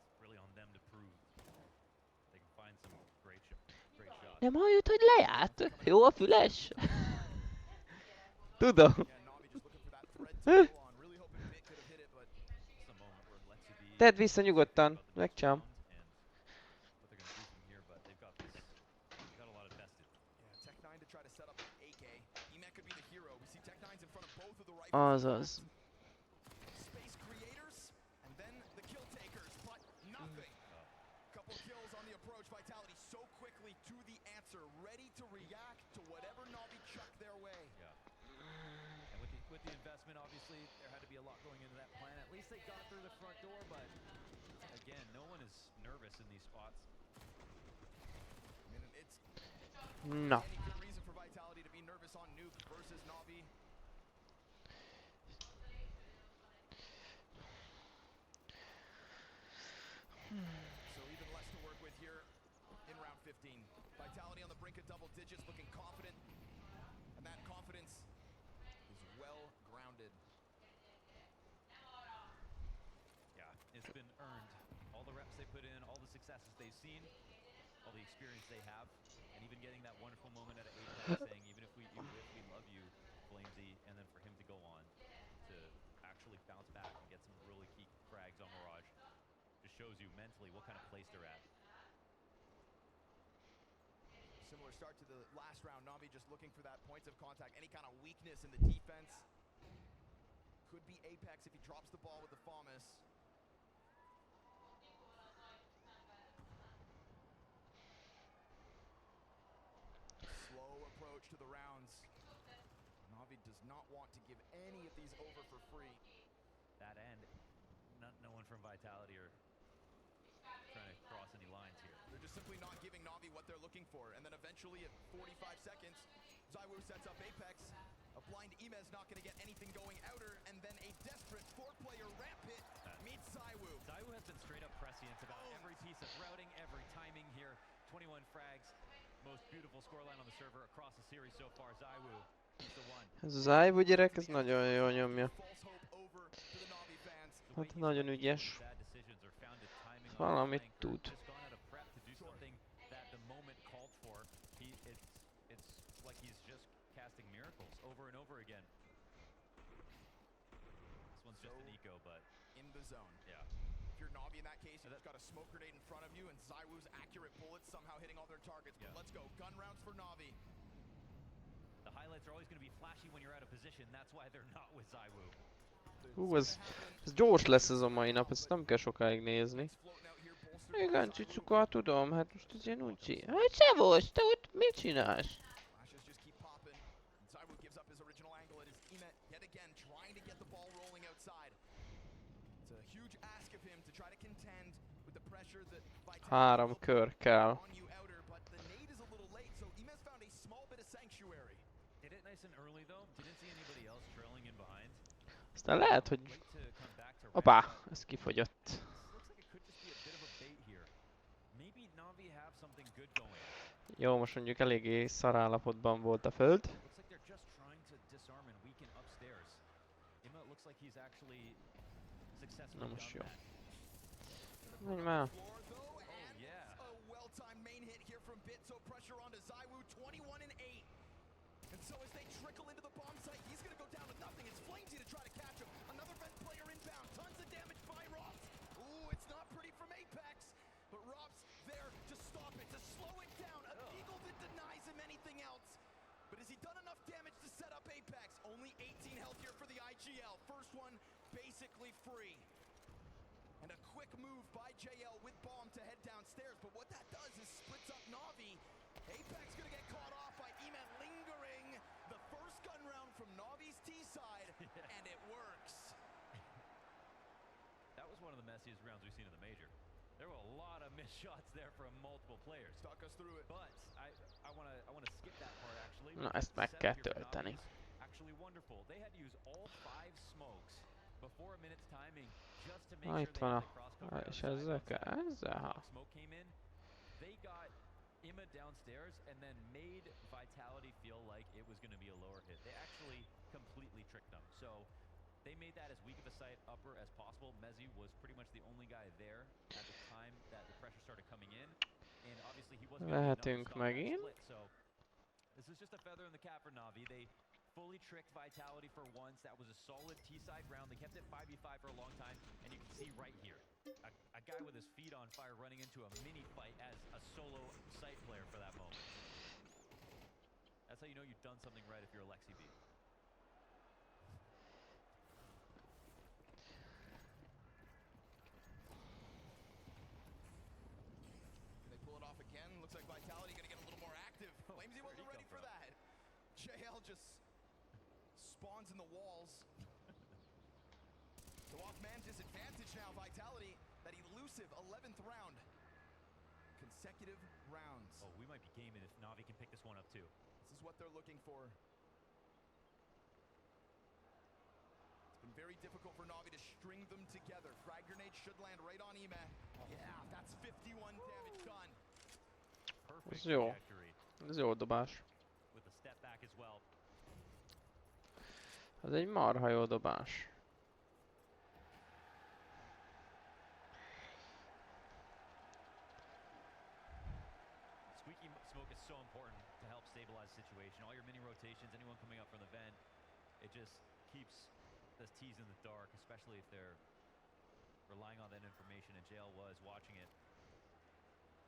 Speaker 3: it's really on them to prove they can find some great shots.
Speaker 1: Nem hallod, hogy lejárt? Jó a füles? Tudom.
Speaker 2: Yeah, Navi just looking for that thread to pull on. Really hoping Bit could have hit it, but
Speaker 3: It's a moment where Lexi B
Speaker 1: Tedd vissza nyugodtan.
Speaker 3: about the next
Speaker 1: Megcsám.
Speaker 3: round and what they're gonna do from here, but they've got this. They've got a lot invested.
Speaker 2: yeah, Tech9 to try to set up an AK. EMAC could be the hero. We see Tech9's in front of both of the rifles.
Speaker 1: Azaz.
Speaker 2: Space creators and then the kill takers, but nothing. Couple kills on the approach. Vitality so quickly to the answer, ready to react to whatever Navi chuck their way.
Speaker 3: And with the investment, obviously, there had to be a lot going into that plan. At least they got through the front door, but again, no one is nervous in these spots.
Speaker 2: I mean, it's
Speaker 1: Na.
Speaker 2: any good reason for Vitality to be nervous on Nuke versus Navi. So even less to work with here in round 15. Vitality on the brink of double digits, looking confident. And that confidence is well grounded.
Speaker 3: Yeah, it's been earned. All the reps they put in, all the successes they've seen, all the experience they have, and even getting that wonderful moment at Apex saying, even if we love you, Flamesy, and then for him to go on to actually bounce back and get some really key frags on Mirage, just shows you mentally what kind of place they're at.
Speaker 2: Similar start to the last round. Navi just looking for that points of contact, any kind of weakness in the defense. Could be Apex if he drops the ball with the FAMAS. Slow approach to the rounds. Navi does not want to give any of these over for free.
Speaker 3: That end, no one from Vitality are trying to cross any lines here.
Speaker 2: They're just simply not giving Navi what they're looking for. And then eventually at 45 seconds, ZywOo sets up Apex. A blind Imez not going to get anything going outer. And then a desperate four-player ramp hit meets ZywOo.
Speaker 3: ZywOo has been straight up prescient about every piece of routing, every timing here. 21 frags, most beautiful scoreline on the server across the series so far. ZywOo, he's the one.
Speaker 1: Ez az ZywOo gyerek, ez nagyon jól nyomja.
Speaker 2: False hope over to the Navi fans.
Speaker 1: Hát nagyon ügyes.
Speaker 3: Bad decisions are found at timing on
Speaker 1: Valamit
Speaker 3: flanker.
Speaker 1: tud.
Speaker 3: Just gone out of prep to do something that the moment called for. It's like he's just casting miracles over and over again. This one's just an eco, but
Speaker 2: In the zone.
Speaker 3: yeah.
Speaker 2: If you're Navi in that case, you've just got a smoke grenade in front of you and ZywOo's accurate bullets somehow hitting all their targets. But
Speaker 3: Yeah.
Speaker 2: let's go. Gun rounds for Navi.
Speaker 3: The highlights are always going to be flashy when you're out of position. That's why they're not with ZywOo.
Speaker 1: Hú, ez gyors lesz ez a mai nap, ezt nem kell sokáig nézni. Igen, Cicuka, tudom, hát most ez ilyen úgy... Hát szevasz, te ott mit csinálsz?
Speaker 2: Flashes just keep popping. ZywOo gives up his original angle. It is Emet yet again trying to get the ball rolling outside. It's a huge ask of him to try to contend with the pressure that Vitality
Speaker 1: 3 kör kell.
Speaker 2: on you outer, but the nade is a little late, so Emet found a small bit of sanctuary.
Speaker 3: Did it nice and early though. Didn't see anybody else trailing in behind.
Speaker 1: Aztán lehet, hogy...
Speaker 3: Late to come back to
Speaker 1: Hoppá,
Speaker 3: ramp up.
Speaker 1: ez kifogyott.
Speaker 3: Looks like it could just be a bit of a bait here. Maybe Navi have something good going.
Speaker 1: Jó, most mondjuk eléggé szarállapotban volt a föld.
Speaker 3: Looks like they're just trying to disarm and weaken upstairs. Imma looks like he's actually successfully
Speaker 1: Na
Speaker 3: done
Speaker 1: most jó.
Speaker 3: that.
Speaker 1: Menj már.
Speaker 2: Floor though, and
Speaker 3: yeah.
Speaker 2: a well-timed main hit here from Bit, so pressure onto ZywOo, 21 and 8. And so as they trickle into the bomb site, he's gonna go down to nothing. It's Flamesy to try to catch him. Another Vent player inbound. Tons of damage by Robs. Ooh, it's not pretty from Apex. But Robs there to stop it, to slow it down. A eagle that denies him anything else. But has he done enough damage to set up Apex? Only 18 health here for the IGL. First one basically free. And a quick move by JL with bomb to head downstairs. But what that does is splits up Navi. Apex gonna get caught off by Emet lingering. The first gun round from Navi's T side, and it works.
Speaker 3: That was one of the messiest rounds we've seen in the major. There were a lot of missed shots there from multiple players.
Speaker 2: Talk us through it.
Speaker 3: But I want to skip that part actually.
Speaker 1: Na,
Speaker 3: because
Speaker 1: ezt
Speaker 3: the
Speaker 1: meg
Speaker 3: setup
Speaker 1: kell
Speaker 3: here for
Speaker 1: tölteni.
Speaker 3: Navi is actually wonderful. They had to use all 5 smokes before a minute's timing just to make
Speaker 1: Na,
Speaker 3: sure
Speaker 1: itt
Speaker 3: they
Speaker 1: van
Speaker 3: had
Speaker 1: a...
Speaker 3: the crosscover
Speaker 1: És
Speaker 3: outside.
Speaker 1: ezzel
Speaker 3: Once
Speaker 1: kell...
Speaker 3: that
Speaker 1: Ezzel, ha.
Speaker 3: smoke came in, they got Imma downstairs and then made Vitality feel like it was going to be a lower hit. They actually completely tricked them. So they made that as weak of a site upper as possible. Mezzi was pretty much the only guy there at the time that the pressure started coming in. And obviously he wasn't going to be enough to
Speaker 1: Vehetünk
Speaker 3: stop that
Speaker 1: megint.
Speaker 3: split. So this is just a feather in the cap for Navi. They fully tricked Vitality for once. That was a solid T-side round. They kept it 5v5 for a long time. And you can see right here, a guy with his feet on fire running into a mini fight as a solo site player for that moment. That's how you know you've done something right if you're a Lexi B.
Speaker 2: They pull it off again. Looks like Vitality gonna get a little more active. Flamesy
Speaker 3: where'd he
Speaker 2: wasn't ready
Speaker 3: come
Speaker 2: for
Speaker 3: from?
Speaker 2: that. JL just spawns in the walls. So off man disadvantage now, Vitality. That elusive 11th round. Consecutive rounds.
Speaker 3: Oh, we might be gaming if Navi can pick this one up too.
Speaker 2: This is what they're looking for. It's been very difficult for Navi to string them together. Frag grenade should land right on Emet. Yeah, that's 51 damage done.
Speaker 3: Perfect
Speaker 1: Ez jó.
Speaker 3: trajectory
Speaker 1: Ez jó dobás.
Speaker 3: with the step back as well.
Speaker 1: Ez egy marha jó dobás.
Speaker 3: Squeaky smoke is so important to help stabilize the situation. All your mini rotations, anyone coming up from the vent, it just keeps the T's in the dark, especially if they're relying on that information, and JL was watching it.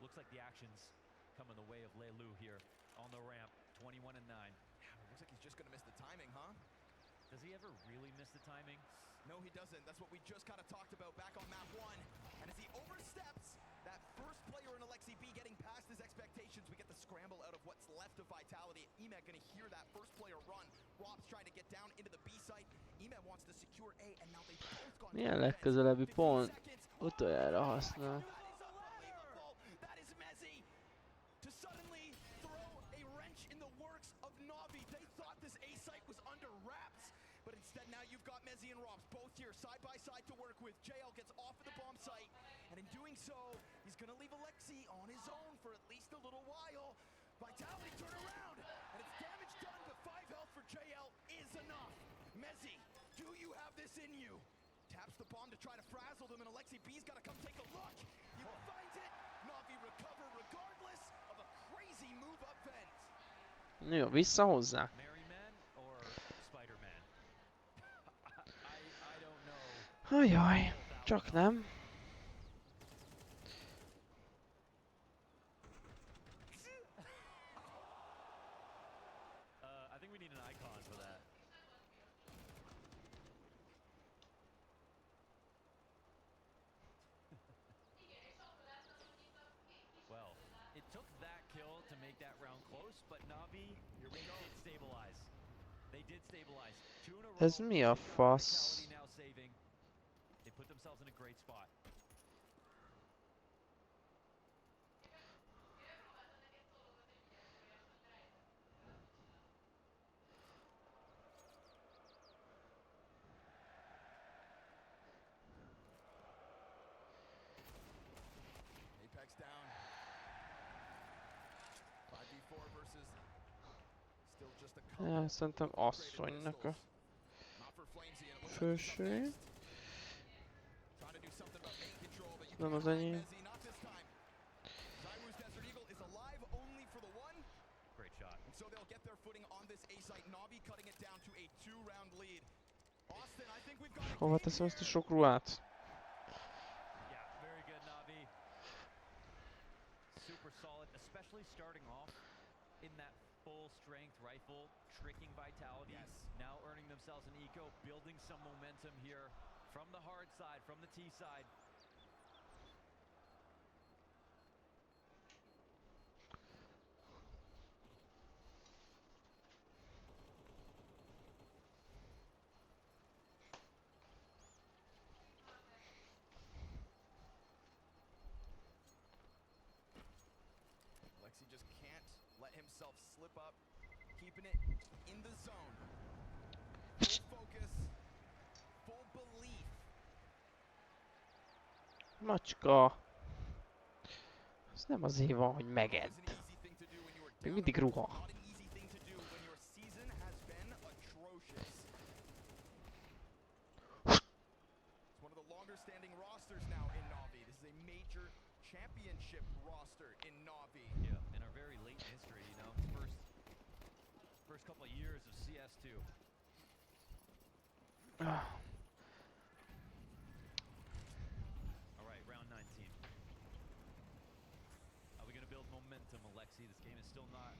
Speaker 3: Looks like the action's come in the way of Leilu here on the ramp. 21 and 9.
Speaker 2: Yeah, it looks like he's just gonna miss the timing, huh?
Speaker 3: Does he ever really miss the timing?
Speaker 2: No, he doesn't. That's what we just kind of talked about back on map 1. And as he oversteps, that first player in Alexi B getting past his expectations, we get the scramble out of what's left of Vitality. Emed gonna hear that first player run. Rob's trying to get down into the B site. Emed wants to secure A, and now they've both gone
Speaker 1: Milyen
Speaker 2: to defense.
Speaker 1: legközelebbi
Speaker 2: 15
Speaker 1: pont
Speaker 2: seconds.
Speaker 1: utoljára
Speaker 2: Oh,
Speaker 1: használ?
Speaker 2: that is unbelievable. That is Mezzi to suddenly throw a wrench in the works of Na'Vi. They thought this A site was under wraps, but instead now you've got Mezzi and Robs both here side by side to work with. JL gets off of the bomb site, and in doing so, he's gonna leave Alexi on his own for at least a little while. Vitality turn around, and it's damage done, but 5 health for JL is enough. Mezzi, do you have this in you? Taps the bomb to try to frazzle them, and Alexi B's gotta come take a look. He finds it. Na'Vi recover regardless of a crazy move up vent.
Speaker 1: Jó, vissza hozzá.
Speaker 3: Merryman or Spider-Man? I don't know.
Speaker 1: Ajaj, csak nem.
Speaker 3: I think we need an icon for that. Well, it took that kill to make that round close, but Na'Vi, here we go, did stabilize. They did stabilize. 2 in a row.
Speaker 1: Ez mi a
Speaker 3: They've got
Speaker 1: fasz?
Speaker 3: Vitality now saving. They put themselves in a great spot.
Speaker 2: Apex down. 5v4 versus still just a couple.
Speaker 1: Ja, szerintem asszonynak a
Speaker 2: Not for Flamesy, and it looks like he's up
Speaker 1: főső.
Speaker 2: next. Trying to do something about main control, but you
Speaker 1: Nem
Speaker 2: can't
Speaker 1: az
Speaker 2: hide
Speaker 1: enyém.
Speaker 2: Mezzi, not this time. Zywoo's Desert Eagle is alive only for the one,
Speaker 3: Great shot.
Speaker 2: and so they'll get their footing on this A site. Na'Vi cutting it down to a 2-round lead. Austin, I think we've got a
Speaker 1: Hova
Speaker 2: game
Speaker 1: teszem ezt a
Speaker 2: here.
Speaker 1: sok ruhát?
Speaker 3: Yeah, very good, Na'Vi. Super solid, especially starting off in that full strength rifle, tricking Vitality.
Speaker 2: Yes.
Speaker 3: Now earning themselves an eco, building some momentum here from the hard side, from the T side.
Speaker 2: Alexi just can't let himself slip up, keeping it in the zone. Full focus, full belief.
Speaker 1: Macska! Ez nem azért van, hogy
Speaker 2: Not
Speaker 1: megedd.
Speaker 2: always an easy thing to do when you are
Speaker 1: Még
Speaker 2: down
Speaker 1: mindig
Speaker 2: a bunch,
Speaker 1: ruha.
Speaker 2: not an easy thing to do when your season has been atrocious. It's one of the longer standing rosters now in Na'Vi. This is a major championship roster in Na'Vi.
Speaker 3: Yeah, in our very late history, you know, first couple of years of CS2. All right, round 19. Are we gonna build momentum, Alexi? This game is still not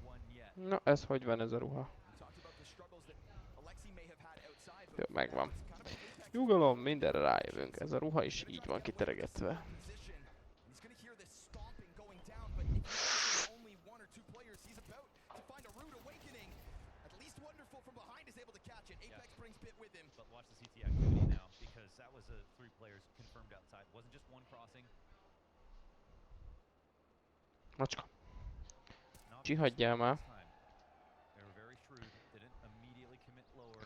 Speaker 3: won yet.
Speaker 1: Na, ez hogy van ez a ruha?
Speaker 2: We talked about the struggles that Alexi may have had outside,
Speaker 1: Jó,
Speaker 2: but
Speaker 1: megvan.
Speaker 2: now it's kind of an Apex
Speaker 1: Nyugalom, mindenre rájövünk. Ez a ruha is így van kiteregetve.
Speaker 2: position. He's gonna hear this stomping going down, but if he's only 1 or 2 players, he's about to find a rude awakening. At least Wonderful from behind is able to catch it. Apex brings Pit with him.
Speaker 3: But watch the CT activity now, because that was 3 players confirmed outside. Wasn't just one crossing.
Speaker 1: Macska.
Speaker 3: Na'Vi
Speaker 1: Csihadjál már.
Speaker 3: this time. They were very shrewd. Didn't immediately commit lower.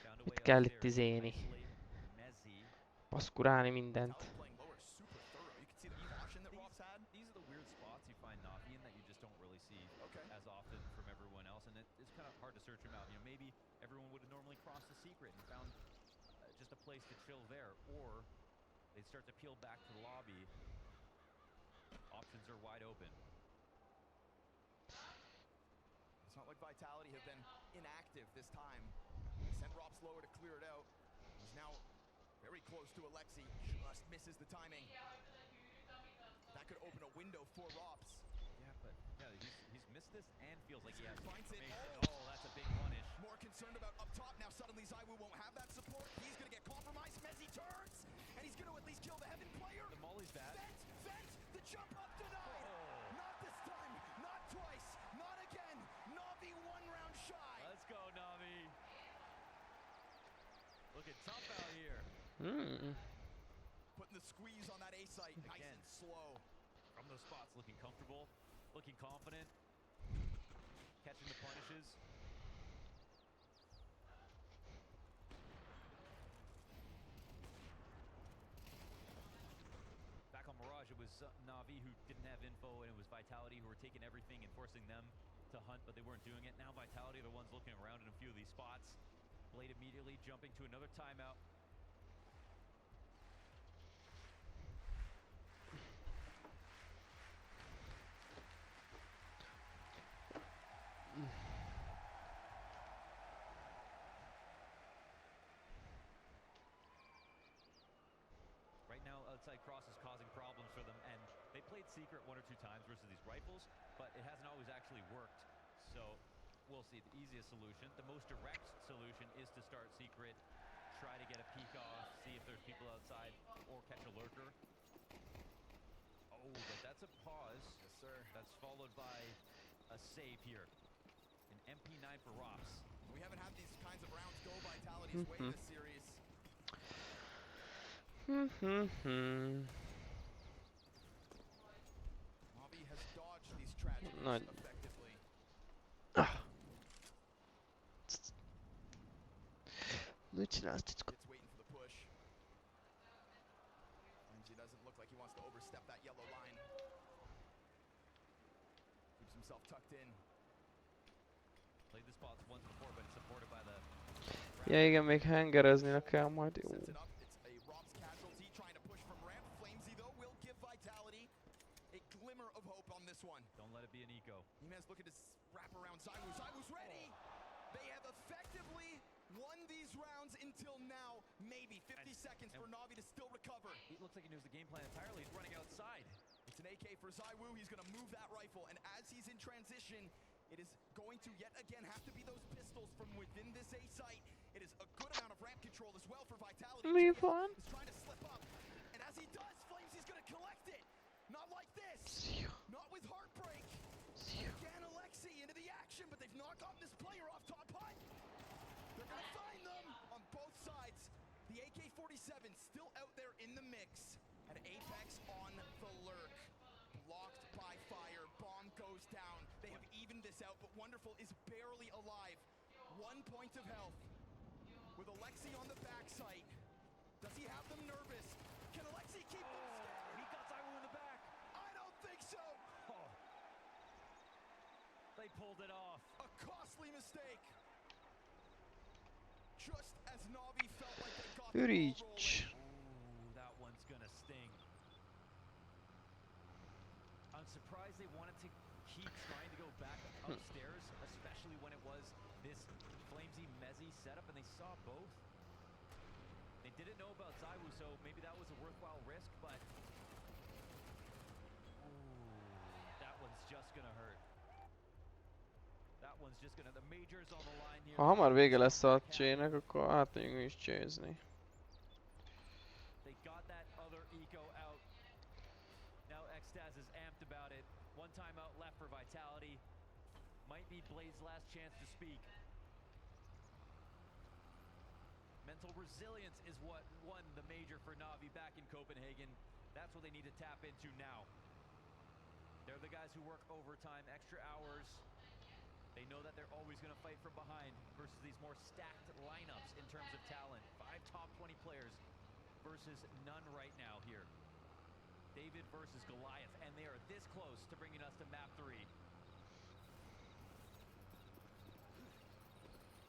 Speaker 3: Found a way
Speaker 1: Mit kell itt
Speaker 3: upstairs.
Speaker 1: izélni?
Speaker 3: Isolate Mezzi.
Speaker 1: Paszkurálni mindent.
Speaker 2: Vitality playing lower super thorough. You can see the caution that Rob's had.
Speaker 3: These are the weird spots you find Na'Vi in that you just don't really see
Speaker 2: Okay.
Speaker 3: as often from everyone else, and it's kind of hard to search them out. You know, maybe everyone would have normally crossed the secret and found just a place to chill there, or they'd start to peel back to the lobby. Options are wide open.
Speaker 2: It's not like Vitality have been inactive this time. They sent Rob's lower to clear it out. He's now very close to Alexi. Just misses the timing. That could open a window for Robs.
Speaker 3: He's missed this and feels like he has
Speaker 2: Finds it.
Speaker 3: information. Oh, that's a big punish.
Speaker 2: More concerned about up top. Now suddenly Zywoo won't have that support. He's going to get compromised. Mezzi turns, and he's going to at least kill the Heaven player.
Speaker 3: The molly's bad.
Speaker 2: Vent, the jump up denied.
Speaker 3: Oh.
Speaker 2: Not this time, not twice, not again. Na'Vi 1 round shy.
Speaker 3: Let's go, Na'Vi. Looking tough out here.
Speaker 2: Putting the squeeze on that A site, nice
Speaker 3: Again.
Speaker 2: and slow.
Speaker 3: From those spots, looking comfortable, looking confident, catching the punishes. Back on Mirage, it was Na'Vi who didn't have info, and it was Vitality who were taking everything and forcing them to hunt, but they weren't doing it. Now Vitality are the ones looking around in a few of these spots. Blade immediately jumping to another timeout. Right now, outside cross is causing problems for them, and they played secret 1 or 2 times versus these rifles, but it hasn't always actually worked. So we'll see. The easiest solution, the most direct solution, is to start secret, try to get a peek off, see if there's people outside, or catch a lurker. Oh, but that's a pause.
Speaker 2: Yes, sir.
Speaker 3: That's followed by a save here. An MP9 for Rops.
Speaker 2: We haven't had these kinds of rounds go Vitality's way this series. Na'Vi has dodged these tragedies
Speaker 1: No.
Speaker 2: effectively.
Speaker 1: Mit csinálsz?
Speaker 2: It's waiting for the push. Flimsy doesn't look like he wants to overstep that yellow line. Keeps himself tucked in.
Speaker 3: Played the spots once before, but it's supported by the...
Speaker 1: Ja igen, még hengereznének kell majd. Jó.
Speaker 2: Sets it up. It's a Rob's casualty trying to push from ramp. Flamesy though will give Vitality a glimmer of hope on this one.
Speaker 3: Don't let it be an eco.
Speaker 2: Eman's looking to wrap around Zywoo. Zywoo's ready. They have effectively won these rounds until now. Maybe 50 seconds for Na'Vi to still recover.
Speaker 3: It looks like he knows the game plan entirely. He's running outside.
Speaker 2: It's an AK for Zywoo. He's going to move that rifle, and as he's in transition, it is going to yet again have to be those pistols from within this A site. It is a good amount of ramp control as well for Vitality.
Speaker 1: Move on.
Speaker 2: He's trying to slip up, and as he does, Flamesy's going to collect it. Not like this. Not with Heartbreak. Again, Alexi into the action, but they've not gotten this player off top hut. They're going to find them on both sides. The AK-47 still out there in the mix, and Apex on the lurk. Blocked by fire. Bomb goes down. They have evened this out, but Wonderful is barely alive. 1 point of health. With Alexi on the backside. Does he have them nervous? Can Alexi keep them scared?
Speaker 3: He got Zywoo in the back.
Speaker 2: I don't think so.
Speaker 3: Oh. They pulled it off.
Speaker 2: A costly mistake. Just as Na'Vi felt like they got the ball
Speaker 1: Ürics.
Speaker 2: rolling.
Speaker 3: Ooh, that one's gonna sting. I'm surprised they wanted to keep trying to go back upstairs, especially when it was this Flamesy Mezzi setup, and they saw both. They didn't know about Zywoo, so maybe that was a worthwhile risk, but that one's just gonna hurt. That one's just gonna, the major's on the line here.
Speaker 1: Ha hamar vége lesz a csének, akkor átmegyünk mi is csézni.
Speaker 3: They got that other eco out. Now Xtaz is amped about it. 1 timeout left for Vitality. Might be Blade's last chance to speak. Mental resilience is what won the major for Na'Vi back in Copenhagen. That's what they need to tap into now. They're the guys who work overtime, extra hours. They know that they're always going to fight from behind versus these more stacked lineups in terms of talent. 5 top 20 players versus none right now here. David versus Goliath, and they are this close to bringing us to map 3.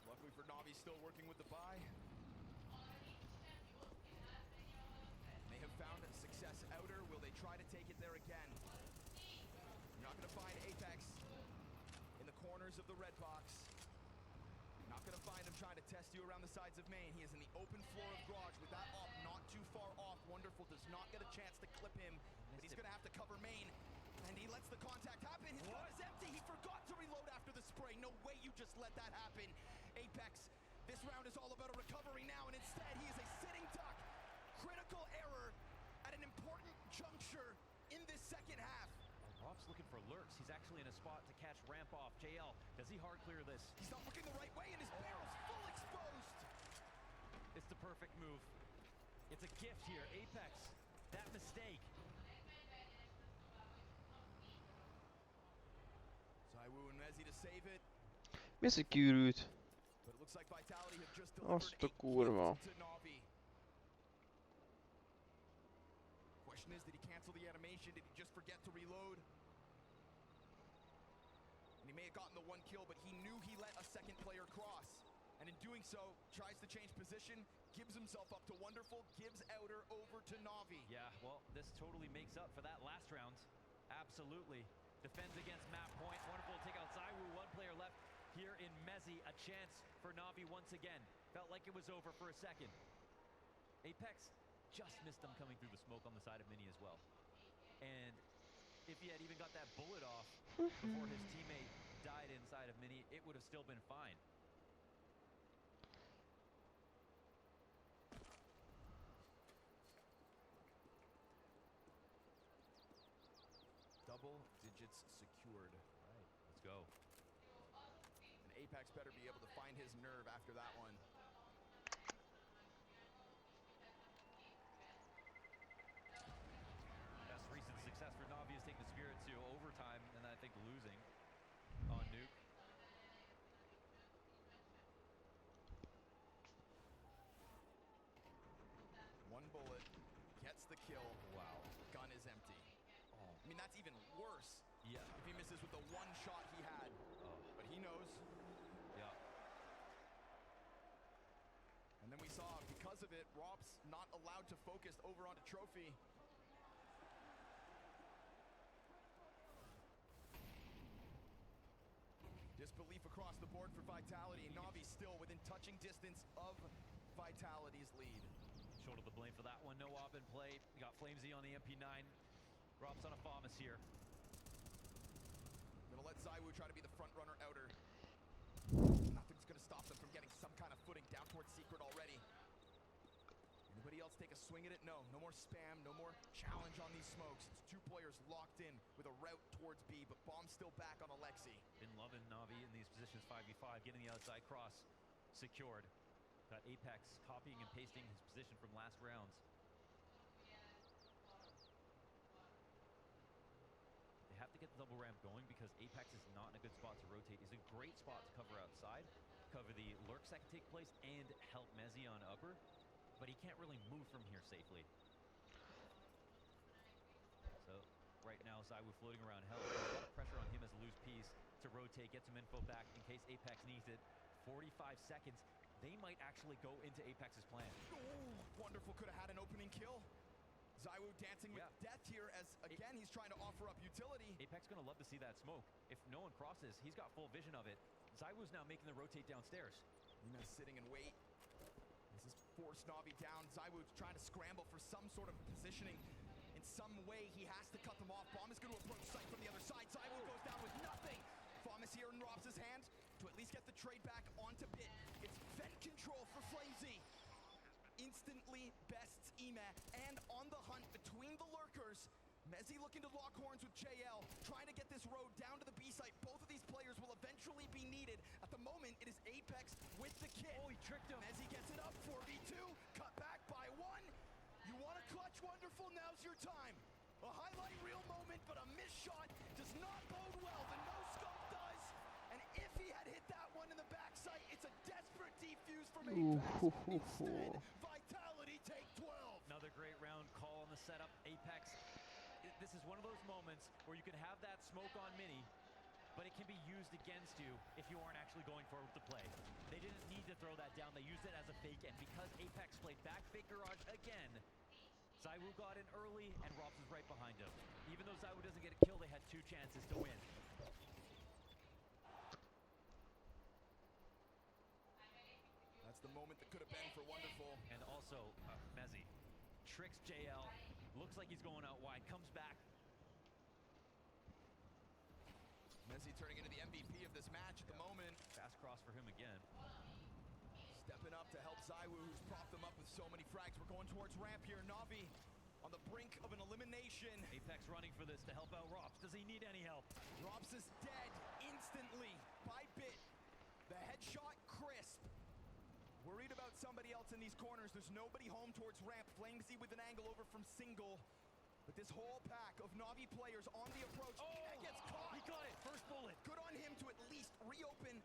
Speaker 2: Luckily for Na'Vi, still working with the buy. They have found success outer. Will they try to take it there again? You're not going to find Apex in the corners of the red box. You're not going to find him trying to test you around the sides of main. He is in the open floor of garage with that op not too far off. Wonderful does not get a chance to clip him, but he's going to have to cover main. And he lets the contact happen. His gun is empty. have just let that happen. Apex, this round is all about a recovery now, and instead he is a sitting duck. Critical error at an important juncture in this second half.
Speaker 3: Rob's looking for lurks. He's actually in a spot to catch ramp off. JL, does he hard clear this?
Speaker 2: He's not looking the right way, and his barrel's full exposed.
Speaker 3: It's the perfect move. It's a gift here. Apex, that mistake.
Speaker 2: Zaiwu and Mezzi to save it.
Speaker 1: Missä kyyryt?
Speaker 2: But it looks like Vitality have just delivered
Speaker 1: Asta
Speaker 2: 8
Speaker 1: kurva.
Speaker 2: kills to Navi. Question is, did he cancel the animation? Did he just forget to reload? And he may have gotten the 1 kill, but he knew he let a second player cross. And in doing so, tries to change position, gives himself up to Wonderful, gives outer over to Navi.
Speaker 3: Yeah, well, this totally makes up for that last round. Absolutely. Defends against map point. Wonderful to take out Zaiwu. 1 player left here in Mezzi. A chance for Navi once again. Felt like it was over for a second. Apex just missed him coming through the smoke on the side of Mini as well. And if he had even got that bullet off before his teammate died inside of Mini, it would have still been fine.
Speaker 2: Double digits secured.
Speaker 3: Right, let's go.
Speaker 2: And Apex better be able to find his nerve after that one.
Speaker 3: Best recent success for Navi is taking the Spirit to overtime and I think losing on Nuke.
Speaker 2: One bullet, gets the kill. Wow. Gun is empty.
Speaker 3: Oh,
Speaker 2: I mean, that's even worse
Speaker 3: yeah.
Speaker 2: if he misses with the 1 shot he had.
Speaker 3: Oh,
Speaker 2: But he knows.
Speaker 3: yeah.
Speaker 2: And then we saw, because of it, Rob's not allowed to focus over onto Trophy. Disbelief across the board for Vitality. Navi still within touching distance of Vitality's lead.
Speaker 3: Shoulder the blame for that one. No op in play. You got Flamesy on the MP9. Rob's on a Famas here.
Speaker 2: Gonna let Zaiwu try to be the front runner outer. Nothing's gonna stop them from getting some kind of footing down towards Secret already. Anybody else take a swing at it? No. No more spam, no more challenge on these smokes. It's 2 players locked in with a route towards B, but Bomb's still back on Alexi.
Speaker 3: Been loving Navi in these positions 5v5, getting the outside cross secured. Got Apex copying and pasting his position from last rounds. They have to get the double ramp going because Apex is not in a good spot to rotate. It's a great spot to cover outside, cover the lurks that can take place, and help Mezzi on upper. But he can't really move from here safely. So right now, Zaiwu floating around hell. There's a lot of pressure on him as a loose piece to rotate, get some info back in case Apex needs it. 45 seconds. They might actually go into Apex's plan.
Speaker 2: Oh, Wonderful could have had an opening kill. Zaiwu dancing with death here as, again, he's trying to offer up utility.
Speaker 3: Apex gonna love to see that smoke. If no one crosses, he's got full vision of it. Zaiwu's now making the rotate downstairs.
Speaker 2: Nina's sitting and wait. This is forced Navi down. Zaiwu's trying to scramble for some sort of positioning. In some way, he has to cut them off. Bomb is going to approach site from the other side. Zaiwu goes down with nothing. Famas here in Rob's hand to at least get the trade back onto Bit. It's vent control for Flamesy. Instantly bests Ema, and on the hunt between the lurkers. Mezzi looking to lock horns with JL, trying to get this road down to the B site. Both of these players will eventually be needed. At the moment, it is Apex with the kit.
Speaker 3: Oh, he tricked him.
Speaker 2: Mezzi gets it up, 4v2, cut back by 1. You want to clutch Wonderful, now's your time. A highlight reel moment, but a missed shot does not bode well. The no-scope does, and if he had hit that one in the backside, it's a desperate defuse from Apex. Instead, Vitality take 12.
Speaker 3: Another great round call on the setup. Apex, this is one of those moments where you can have that smoke on Mini, but it can be used against you if you aren't actually going forward with the play. They didn't need to throw that down. They used it as a fake, and because Apex played back fake garage again, Zaiwu got in early, and Robs was right behind him. Even though Zaiwu doesn't get a kill, they had 2 chances to win.
Speaker 2: That's the moment that could have been for Wonderful.
Speaker 3: And also, Mezzi tricks JL. Looks like he's going out wide. Comes back.
Speaker 2: Mezzi Mezzi turning into the MVP of this match at the moment.
Speaker 3: Fast cross for him again.
Speaker 2: Stepping up to help Zaiwu, who's propped them up with so many frags. We're going towards ramp here. Na'Vi on the brink of an elimination.
Speaker 3: Apex running for this to help out Rops. Does he need any help?
Speaker 2: Rops is dead instantly by Bit. The headshot crisp. Worried about somebody else in these corners. There's nobody home towards ramp. Flamesy with an angle over from single. But this whole pack of Na'Vi players on the approach.
Speaker 3: Oh,
Speaker 2: That gets caught.
Speaker 3: He got it. First bullet.
Speaker 2: Good on him to at least reopen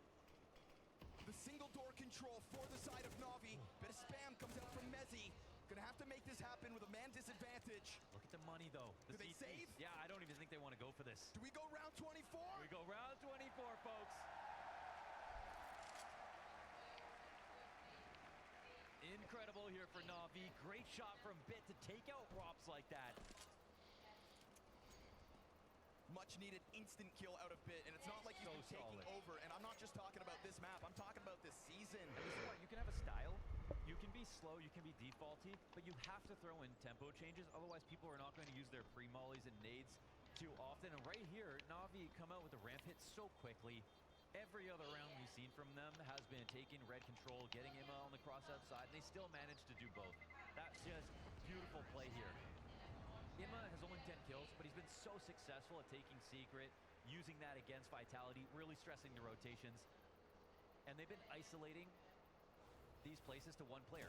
Speaker 2: the single door control for the side of Na'Vi. Bit of spam comes out from Mezzi. Gonna have to make this happen with a man disadvantage.
Speaker 3: Look at the money, though.
Speaker 2: Do they save?
Speaker 3: Yeah, I don't even think they want to go for this.
Speaker 2: Do we go round 24?
Speaker 3: We go round 24, folks. Incredible here for Na'Vi. Great shot from Bit to take out Rops like that.
Speaker 2: Much needed instant kill out of Bit, and it's not like he's
Speaker 3: So
Speaker 2: been taking
Speaker 3: solid.
Speaker 2: over. And I'm not just talking about this map, I'm talking about this season.
Speaker 3: And this is what, you can have a style, you can be slow, you can be defaulty, but you have to throw in tempo changes, otherwise people are not going to use their pre-mollies and nades too often. And right here, Na'Vi come out with a ramp hit so quickly. Every other round we've seen from them has been taking red control, getting Imma on the cross outside, and they still managed to do both. That's just beautiful play here. Imma has only 10 kills, but he's been so successful at taking Secret, using that against Vitality, really stressing the rotations. And they've been isolating these places to one player.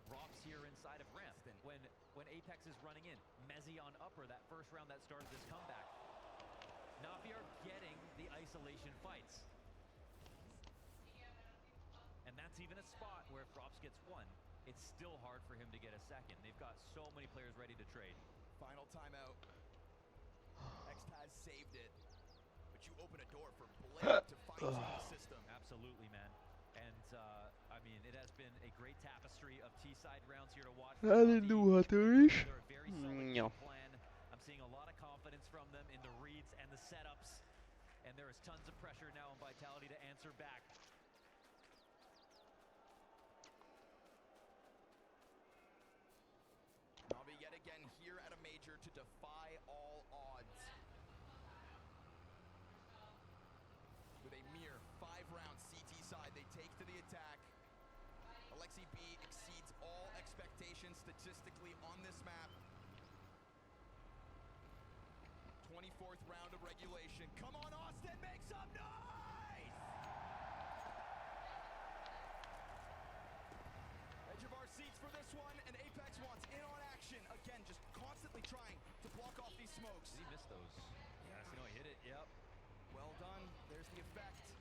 Speaker 3: Rops here inside of ramp. When Apex is running in, Mezzi on upper, that first round that started this comeback. Na'Vi are getting the isolation fights. And that's even a spot where if Rops gets one, it's still hard for him to get a second. They've got so many players ready to trade.
Speaker 2: Final timeout. X-Taz saved it. But you open a door for Blade to fight through the system.
Speaker 3: Absolutely, man. And, I mean, it has been a great tapestry of T-side rounds here to watch.
Speaker 1: Elindulhat is.
Speaker 3: They're a very solid game plan. I'm seeing a lot of confidence from them in the reads and the setups. And there is tons of pressure now on Vitality to answer back.
Speaker 2: Na'Vi yet again here at a major to defy all odds. With a mere 5-round CT side, they take to the attack. Alexi B exceeds all expectations statistically on this map. 24th round of regulation. Come on, Austin, make some noise! Edge of our seats for this one, and Apex wants in on action. Again, just constantly trying to block off these smokes.
Speaker 3: Did he miss those? Yes, you know, he hit it, yep.
Speaker 2: Well done, there's the effect.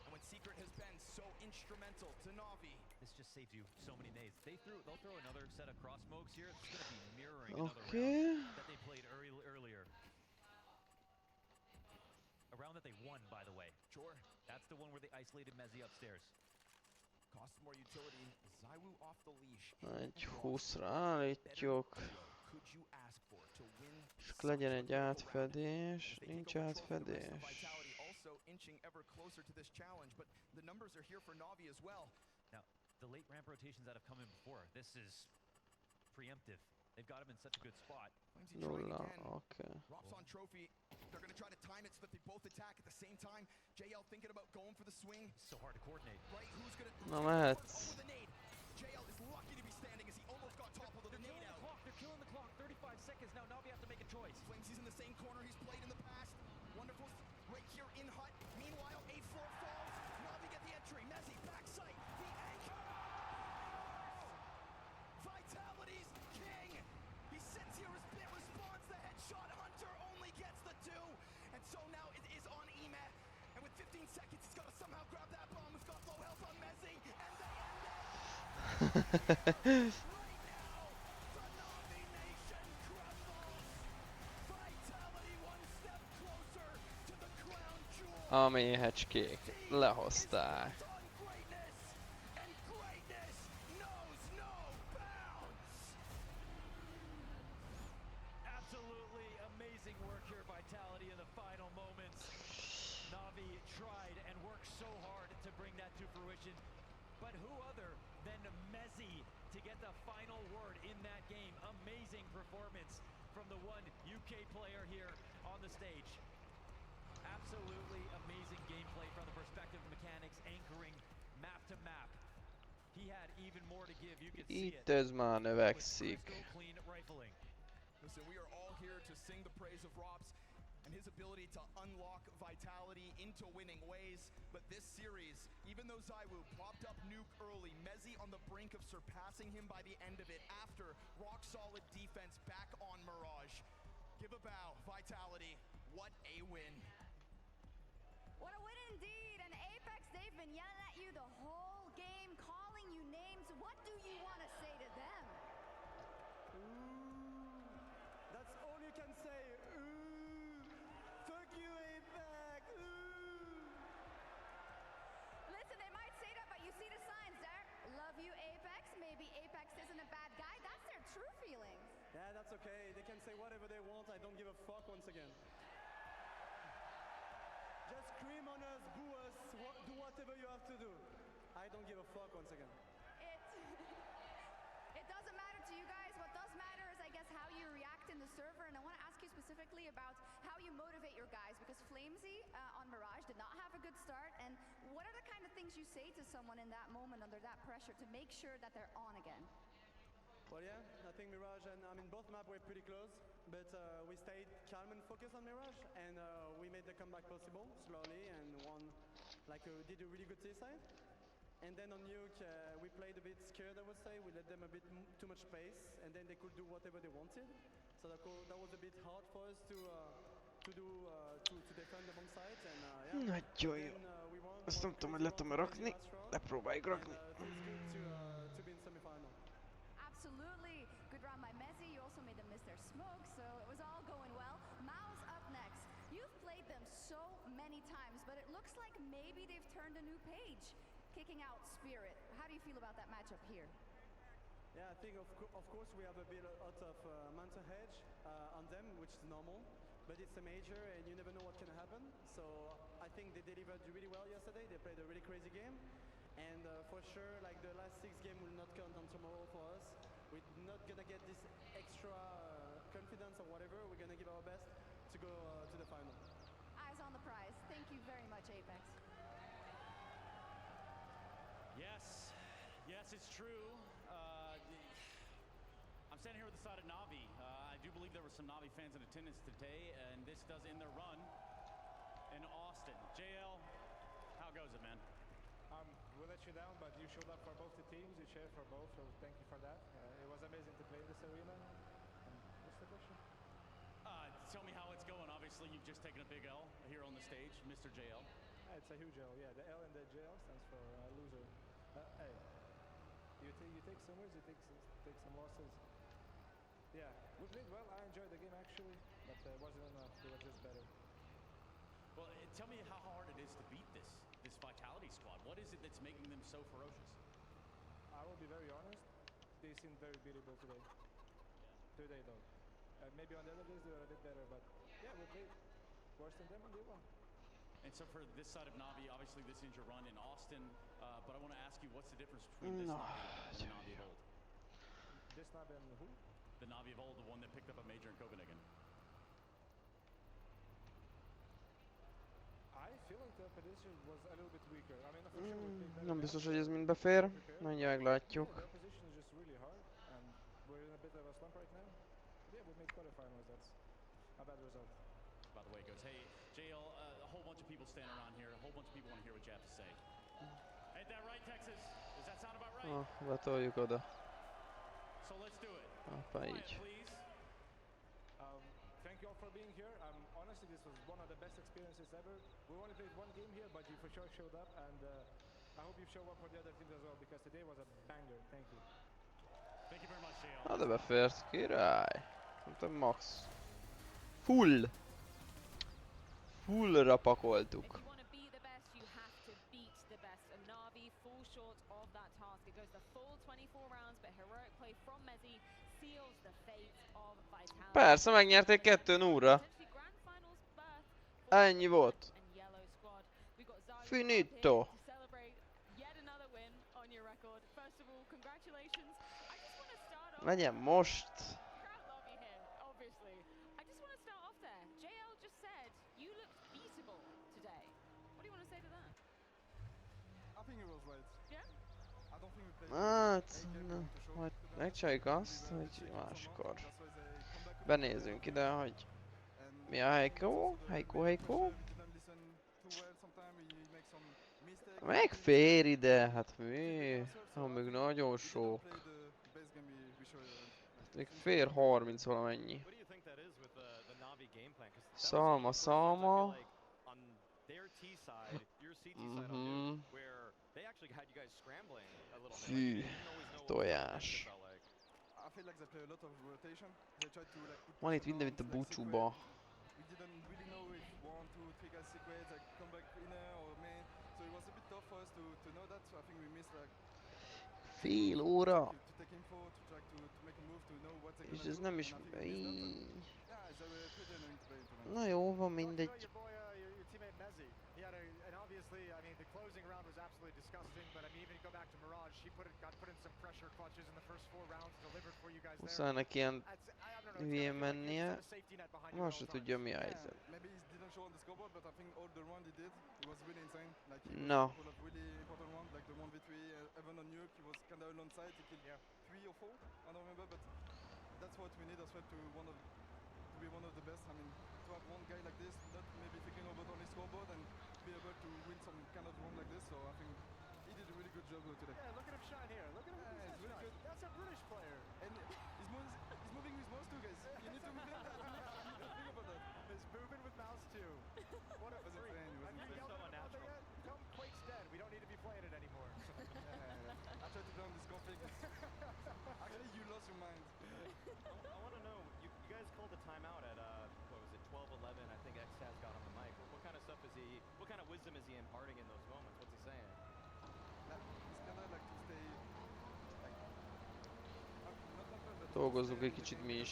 Speaker 2: And when Secret has been so instrumental to Na'Vi.
Speaker 3: This just saves you so many nades. They'll throw another set of cross smokes here. It's going to be mirroring another round that they played earlier. A round that they won, by the way.
Speaker 2: Sure.
Speaker 3: That's the one where they isolated Mezzi upstairs.
Speaker 2: Cost more utility. Zaiwu off the leash.
Speaker 1: Egy 20-ra állítjuk.
Speaker 2: Could you ask for to win?
Speaker 1: És legyen egy átfedés. Nincs átfedés.
Speaker 2: Vitality also inching ever closer to this challenge, but the numbers are here for Na'Vi as well.
Speaker 3: Now, the late ramp rotations that have come in before, this is preemptive. They've got him in such a good spot.
Speaker 1: Nulla, okay.
Speaker 2: Rops on trophy. They're going to try to time it so that they both attack at the same time. JL thinking about going for the swing.
Speaker 3: It's so hard to coordinate.
Speaker 2: Right, who's going to...
Speaker 1: No mehetsz.
Speaker 2: Oh, with a nade. JL is lucky to be standing as he almost got toppled with a nade out.
Speaker 3: They're killing the clock. 35 seconds now. Na'Vi have to make a choice.
Speaker 2: Flamesy's in the same corner he's played in the past. Wonderful right here in hut. Meanwhile, 8th floor falls. Na'Vi get the entry. Mezzi, backside. The anchor. Vitality's king. He sits here as Bit responds. The headshot hunter only gets the 2. And so now it is on Ema. And with 15 seconds, he's got to somehow grab that bomb. We've got low health on Mezzi. And they end it. Right now, the Na'Vi nation crumbles. Vitality one step closer to the crown jewel.
Speaker 1: A méhecskék lehozták.
Speaker 2: On greatness, and greatness knows no bounds.
Speaker 3: Absolutely amazing work here, Vitality, in the final moments. Na'Vi tried and worked so hard to bring that to fruition. But who other than Mezzi to get the final word in that game? Amazing performance from the one UK player here on the stage. Absolutely amazing. the perspective mechanics anchoring map to map. He had even more to give. You could see it.
Speaker 1: Itt ez már
Speaker 3: With
Speaker 1: növekszik.
Speaker 3: crystal clean rifling.
Speaker 2: Listen, we are all here to sing the praise of Robs and his ability to unlock vitality into winning ways. But this series, even though ZywOo popped up nuke early, Mezzy on the brink of surpassing him by the end of it after rock solid defense back on Mirage. Give a bow, Vitality. What a win.
Speaker 6: What a win indeed. And Apex, they've been yelling at you the whole game, calling you names. What do you want to say to them?
Speaker 7: That's all you can say. Ooh, fuck you, Apex. Ooh.
Speaker 6: Listen, they might say that, but you see the signs there. Love you, Apex. Maybe Apex isn't a bad guy. That's their true feelings.
Speaker 7: Yeah, that's okay. They can say whatever they want. I don't give a fuck once again. Just scream on us, boo us, do whatever you have to do. I don't give a fuck once again.
Speaker 6: It doesn't matter to you guys. What does matter is, I guess, how you react in the server. And I want to ask you specifically about how you motivate your guys, because Flamesy on Mirage did not have a good start. And what are the kind of things you say to someone in that moment under that pressure to make sure that they're on again?
Speaker 7: Well, yeah, I think Mirage and both maps were pretty close, but we stayed calm and focused on Mirage, and we made the comeback possible slowly, and did a really good T side. And then on Nuke, we played a bit scared, I would say. We let them a bit too much space, and then they could do whatever they wanted. So that was a bit hard for us to defend them on site, and yeah.
Speaker 1: Nagyon jó.
Speaker 7: Then, we won
Speaker 1: Ezt nem tudom, hogy le tudom rakni. Lepróbáljuk rakni.
Speaker 7: Feels good to be in semi-final.
Speaker 6: Absolutely. Good round by Mezzy. You also made them miss their smoke, so it was all going well. Mao's up next. You've played them so many times, but it looks like maybe they've turned a new page, kicking out Spirit. How do you feel about that matchup here?
Speaker 7: Yeah, I think of course we have a bit out of mental edge on them, which is normal. But it's a major, and you never know what can happen. So I think they delivered really well yesterday. They played a really crazy game. And for sure, like the last 6 games will not count on tomorrow for us. We're not gonna get this extra confidence or whatever. We're gonna give our best to go to the final.
Speaker 6: Eyes on the prize. Thank you very much, Apex.
Speaker 8: Yes, it's true. I'm standing here with the side of Navi. I do believe there were some Navi fans in attendance today, and this does end their run in Austin. JL, how goes it, man?
Speaker 4: We let you down, but you showed up for both the teams. You cheered for both, so thank you for that. It was amazing to play in this arena. What's the question?
Speaker 8: Tell me how it's going. Obviously, you've just taken a big L here on the stage, Mr. JL.
Speaker 4: It's a huge L, yeah. The L in the JL stands for loser. Hey, you take some wins, you take some losses. Yeah, we played well. I enjoyed the game actually, but it wasn't enough. We were just better.
Speaker 8: Well, tell me how hard it is to beat this Vitality squad. What is it that's making them so ferocious?
Speaker 4: I will be very honest. They seemed very beatable today. Today, though. Maybe on the other days they were a bit better, but yeah, we played worse than them and they won.
Speaker 8: And so for this side of Navi, obviously this ends your run in Austin, but I want to ask you, what's the difference between this Navi and the Navi of old?
Speaker 4: This Navi and who?
Speaker 8: The Navi of old, the one that picked up a major in Copenhagen.
Speaker 4: I feel like the opposition was a little bit weaker. I mean, for sure we played better.
Speaker 1: Nem biztos, hogy ez mind befér. Mindjárt meglátjuk.
Speaker 4: Yeah, the opposition is just really hard, and we're in a bit of a slump right now. Yeah, we made quarterfinals. That's a bad result.
Speaker 8: By the way it goes. Hey, JL, a whole bunch of people standing around here. A whole bunch of people want to hear what you have to say. Ain't that right, Texas? Does that sound about right?
Speaker 1: Betoljuk oda.
Speaker 8: So let's do it.
Speaker 1: Apa
Speaker 8: Quiet,
Speaker 1: így.
Speaker 8: please.
Speaker 4: Thank you all for being here. Honestly, this was one of the best experiences ever. We only played one game here, but you for sure showed up, and I hope you show up for the other teams as well, because today was a banger. Thank you.
Speaker 8: Thank you very much, JL.
Speaker 1: Na de befért, király. Mondtam max. Fullra pakoltuk.
Speaker 9: If you want to be the best, you have to beat the best. And Navi falls short of that task. It goes the full 24 rounds, but heroic play from Mezzy seals the fate of Vitality.
Speaker 1: Persze, megnyerték 2-0-ra. Ennyi volt. Finito. Legyen most.
Speaker 9: JL just said you looked beatable today. What do you want to say to that?
Speaker 7: think he was right.
Speaker 9: Yeah?
Speaker 7: I don't think we played
Speaker 1: Hát,
Speaker 7: A game we
Speaker 1: na,
Speaker 7: want to show,
Speaker 1: majd
Speaker 7: to be honest.
Speaker 1: megcsináljuk
Speaker 7: I think
Speaker 1: azt,
Speaker 7: we were a bit
Speaker 1: hogy
Speaker 7: shaky on some rounds,
Speaker 1: máskor
Speaker 7: and that's why they come back with a good
Speaker 1: benézünk ide,
Speaker 7: offense.
Speaker 1: hogy
Speaker 7: And
Speaker 1: mi a
Speaker 7: I think it's also
Speaker 1: Heiko,
Speaker 7: the
Speaker 1: Heiko,
Speaker 7: little
Speaker 1: Heiko.
Speaker 7: pressure. We didn't listen too well sometimes. We make some mistake.
Speaker 1: Megfér ide, hát mi?
Speaker 7: So
Speaker 1: Ha
Speaker 7: I
Speaker 1: még
Speaker 7: think
Speaker 1: nagyon
Speaker 7: we didn't
Speaker 1: sok.
Speaker 7: play the best game we showed.
Speaker 1: Még
Speaker 7: Since
Speaker 1: fér
Speaker 7: the
Speaker 1: 30 valamennyi.
Speaker 3: What do you think that is with the Navi game plan? Because that was
Speaker 1: Szalma,
Speaker 3: one of the first times I feel
Speaker 1: szalma.
Speaker 3: like on their T side, your CT side on Nuke, where they actually had you guys scrambling a little bit. Like you
Speaker 1: Fű,
Speaker 3: didn't always know what was coming next, it
Speaker 1: tojás.
Speaker 3: felt like.
Speaker 7: I feel like they play a lot of rotation. They try to like put
Speaker 1: Van itt
Speaker 7: pressure
Speaker 1: minden,
Speaker 7: down,
Speaker 1: mint a
Speaker 7: like
Speaker 1: búcsúba.
Speaker 7: we didn't really know if 1, 2, 3 guys secret, like come back inner or main. So it was a bit tough for us to know that. So I think we missed like
Speaker 1: Fél óra.
Speaker 7: to take info, to try to make a move, to know what they're
Speaker 1: És
Speaker 7: gonna
Speaker 1: ez
Speaker 7: do.
Speaker 1: nem
Speaker 7: And
Speaker 1: is...
Speaker 7: I think we missed that. But
Speaker 1: Íj.
Speaker 7: yeah, they were pretty annoying to play tonight.
Speaker 1: Na jó, van
Speaker 10: Talking about
Speaker 1: mindegy.
Speaker 10: your boy, your teammate Mezzi. He had and obviously, I mean, the closing round was absolutely disgusting. But I mean, even go back to Mirage, he got put in some pressure clutches in the first 4 rounds, delivered for you guys there.
Speaker 1: Muszáj neki ilyen
Speaker 10: I don't know.
Speaker 1: hülyén
Speaker 10: It's gotta feel like
Speaker 1: mennie.
Speaker 10: you have a safety net behind you at
Speaker 1: Most
Speaker 10: all
Speaker 1: se tudja mi a
Speaker 10: times.
Speaker 1: helyzet.
Speaker 7: Maybe he didn't show on the scoreboard, but I think all the round he did, it was really insane. Like he
Speaker 1: No.
Speaker 7: was a couple of really important rounds, like the 1v3, even on Nuke, he was kind of alone side. He killed 3 or 4, I don't remember, but that's what we need as well to be one of the best. I mean, to have one guy like this, not maybe thinking about only scoreboard and be able to win some kind of round like this. So I think he did a really good job today.
Speaker 10: Yeah, look at him shine here. Look at him with
Speaker 7: He's
Speaker 10: his
Speaker 7: really
Speaker 10: shine.
Speaker 7: good.
Speaker 10: That's a British player.
Speaker 7: And he's moving with mouse too, guys. You need to think about that.
Speaker 10: He's moving with mouse too. What a
Speaker 7: Was
Speaker 10: freak.
Speaker 7: insane, was
Speaker 10: Have you
Speaker 7: insane.
Speaker 10: yelled
Speaker 3: So
Speaker 10: at him about that
Speaker 3: unnatural.
Speaker 10: yet? Tell him Quake's dead. We don't need to be playing it anymore.
Speaker 7: I tried to down this conflict. Actually, you lost your mind.
Speaker 3: I want to know, you guys called a timeout at, what was it, 12-11, I think Xtaz got on the mic. What kind of stuff is he, what kind of wisdom is he imparting in those moments? What's he saying?
Speaker 7: It's kind of like to stay, like, not bad, but
Speaker 1: Dolgozzunk egy kicsit mi is.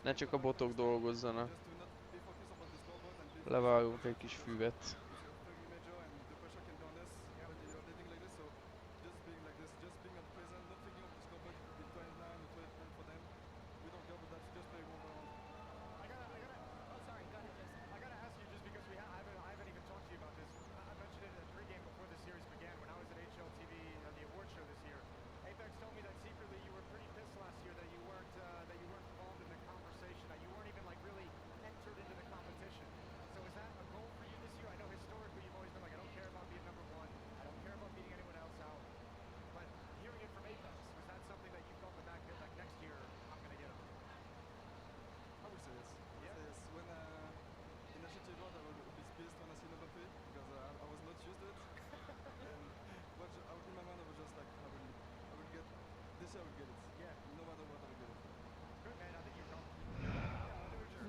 Speaker 1: Ne csak a botok dolgozzanak.
Speaker 7: just to not be focused about the scoreboard and be
Speaker 1: Levágunk egy kis füvet.
Speaker 7: It's your third major and the pressure can be on us when you're leading like this. So just being like this, just being at present, not thinking of the scoreboard. It could be 29 or 12 for them. We don't care about that. Just play one by one.
Speaker 9: Oh, sorry, go ahead, Jason.
Speaker 10: I gotta ask you just because I haven't even talked to you about this. I mentioned it in the pregame before the series began when I was at HLTV on the award show this year. Apex told me that secretly you were pretty pissed last year that you weren't involved in the conversation, that you weren't even like really entered into the competition. So is that a goal for you this year? I know historically you've always been like, I don't care about being number 1. I don't care about beating anyone else out. But hearing it from Apex, was that something that you felt the back like next year I'm gonna get him?
Speaker 7: I would say yes.
Speaker 10: Yeah.
Speaker 7: Say yes. When in the shitty world, I was a bit pissed when I see number 3 because I was not used to it. And in my mind, I was just like, I will get this year. I will get it.
Speaker 10: Yeah.
Speaker 7: No matter what, I will get it.
Speaker 10: Good man, I think you're wrong. We can actually just call it right now.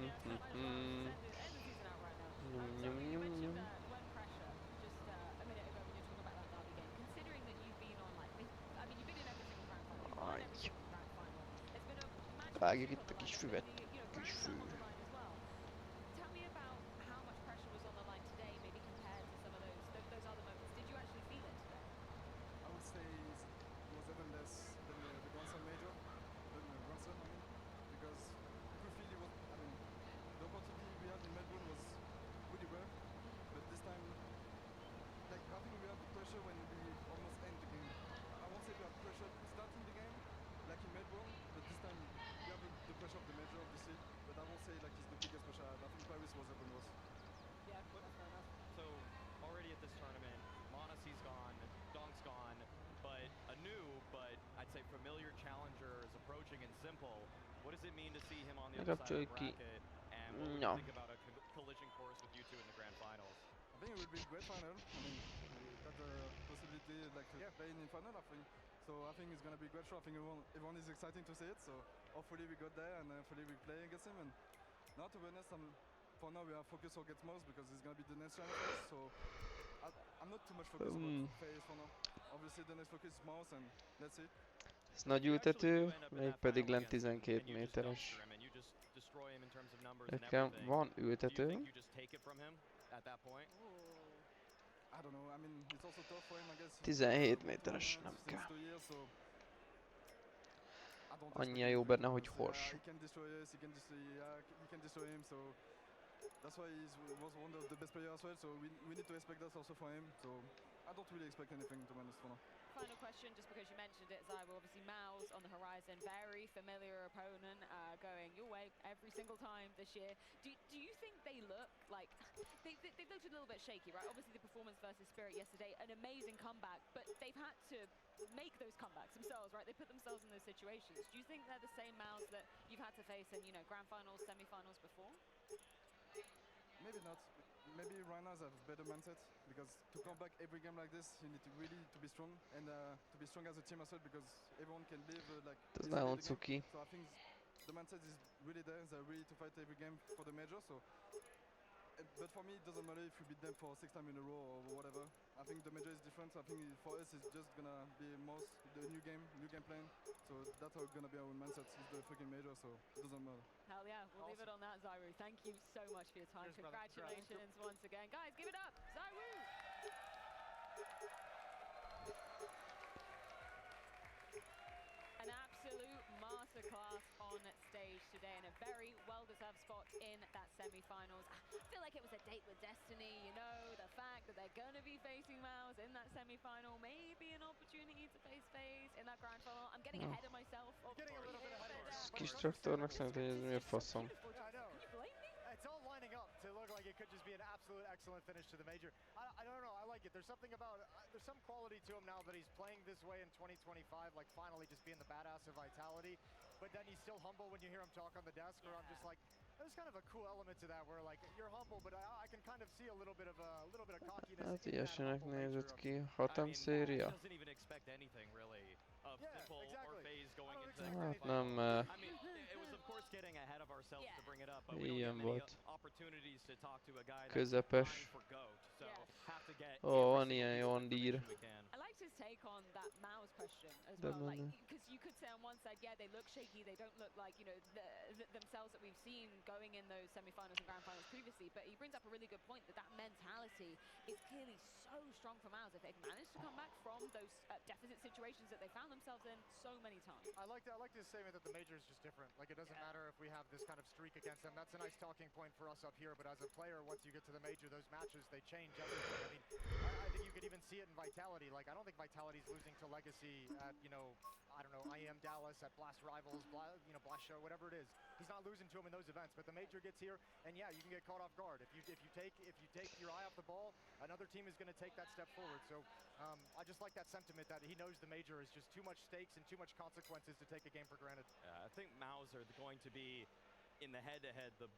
Speaker 9: Yeah, it's not like end the season out right now. So you mentioned the word pressure just a minute ago when you were talking about that Navi game. Considering that you've been on like, I mean, you've been in every single grand final. You've won every single grand final. There's been a match
Speaker 1: Vágjuk
Speaker 9: on
Speaker 1: itt a
Speaker 9: the
Speaker 1: kis
Speaker 9: line,
Speaker 1: füvet.
Speaker 9: there's been the,
Speaker 1: Kis
Speaker 9: grand
Speaker 1: fű.
Speaker 9: slam on the line as well. Tell me about how much pressure was on the line today, maybe compared to some of those other moments. Did you actually feel it today?
Speaker 7: I would say it was even less than the Grand Slam major, than the Grand Slam, I mean, because you could feel it was, I mean, the opportunity we had in Melbourne was really rare, but this time, like, I think we had the pressure when we almost end the game. I won't say we had pressure starting the game, like in Melbourne, but this time we have the pressure of the major, obviously, but I won't say like it's the biggest pressure. I think Paris was even worse.
Speaker 9: Yeah, that's fair enough.
Speaker 3: So already at this tournament, Monasi's gone, Donk's gone, but a new, but I'd say familiar challenger is approaching in Simple. What does it mean to see him on the other side of the bracket? And what would you think about a collision course with you two in the grand finals?
Speaker 7: I think it will be a great final. I mean, we got the possibility like to play in final, I think. So I think it's gonna be a great show. I think everyone is excited to see it. So hopefully we got there and hopefully we play against him. And now to be honest, for now we are focused on get Mouse because it's gonna be the next challenge for us. So I'm not too much focused on FaZe for now. Obviously the next focus is Mouse and let's see.
Speaker 1: Ez nagy ültető, mégpedig lent 12 méteres. Nekem van ültető.
Speaker 7: I don't know. I mean, it's also tough for him, I guess.
Speaker 1: 17 méteres, nem kell. Annyira jó benne, hogy hors.
Speaker 7: He can destroy us, he can destroy him, so
Speaker 11: that's why he was one of the best players as well. So we need to respect that also for him. So I don't really expect anything, to be honest, for now.
Speaker 9: Final question, just because you mentioned it, Zywa, obviously Maus on the horizon, very familiar opponent, going your way every single time this year. Do you think they look like, they looked a little bit shaky, right? Obviously the performance versus Spirit yesterday, an amazing comeback, but they've had to make those comebacks themselves, right? They put themselves in those situations. Do you think they're the same Maus that you've had to face in, you know, grand finals, semi-finals before?
Speaker 11: Maybe not. Maybe Rhinos have better mindset, because to come back every game like this, you need to really to be strong, and to be strong as a team as well, because everyone can live like
Speaker 1: To
Speaker 11: yesterday
Speaker 1: znają
Speaker 11: the game.
Speaker 1: cuki.
Speaker 11: So I think the mindset is really there. They're ready to fight every game for the major. So, but for me, it doesn't matter if we beat them for 6 times in a row or whatever. I think the major is different. So I think for us, it's just gonna be most the new game plan. So that's how it's gonna be our mindset. It's the freaking major, so it doesn't matter.
Speaker 9: Hell yeah, we'll leave it on that, Zywu. Thank you so much for your time.
Speaker 10: Cheers, brother.
Speaker 9: Congratulations once again. Guys, give it up, Zywu! An absolute masterclass on stage today, and a very well-deserved spot in that semi-finals. I feel like it was a date with destiny, you know, the fact that they're going to be facing Maus in that semi-final, maybe an opportunity to face FaZe in that grand final. I'm getting ahead of myself.
Speaker 10: Getting a little bit ahead of ourselves.
Speaker 1: Skistraktornak szerintem ez mi a faszom?
Speaker 10: I know.
Speaker 9: Can you blame me?
Speaker 10: It's all lining up to look like it could just be an absolute excellent finish to the major. I don't know, I like it. There's something about, there's some quality to him now that he's playing this way in 2025, like finally just being the badass of Vitality. But then he's still humble when you hear him talk on the desk, where I'm just like, there's kind of a cool element to that, where like, you're humble, but I can kind of see a little bit of cockiness.
Speaker 1: Hát ilyesenek nézett ki. Hatam széria.
Speaker 3: Doesn't even expect anything really of Simple or FaZe going into
Speaker 1: Hát
Speaker 3: that
Speaker 1: nem,
Speaker 3: I mean, it was of course getting ahead of ourselves to bring it up, but we don't
Speaker 1: ilyen
Speaker 3: get many
Speaker 1: volt.
Speaker 3: opportunities to talk to a guy that's
Speaker 1: Közepes.
Speaker 3: vying for GOAT. So have to get
Speaker 1: Ó, van ilyen jó dír.
Speaker 9: I liked his take on that Maus question as
Speaker 1: Doesn't
Speaker 9: well, like,
Speaker 1: matter.
Speaker 9: because you could say on one side, yeah, they look shaky, they don't look like, you know, themselves that we've seen going in those semi-finals and grand finals previously, but he brings up a really good point that mentality is clearly so strong for Maus if they've managed to come back from those deficit situations that they found themselves in so many times.
Speaker 10: I liked his statement that the major is just different. Like, it doesn't matter if we have this kind of streak against them. That's a nice talking point for us up here, but as a player, once you get to the major, those matches, they change everything. I mean, I think you could even see it in Vitality. Like, I don't think Vitality's losing to Legacy at, you know, I don't know, IEM Dallas, at Blast Rivals, Blast Show, whatever it is. He's not losing to him in those events, but the major gets here, and yeah, you can get caught off guard. If you take your eye off the ball, another team is going to take that step forward. So I just like that sentiment that he knows the major is just too much stakes and too much consequences to take a game for granted.
Speaker 3: I think Maus are going to be in the head-to-head, the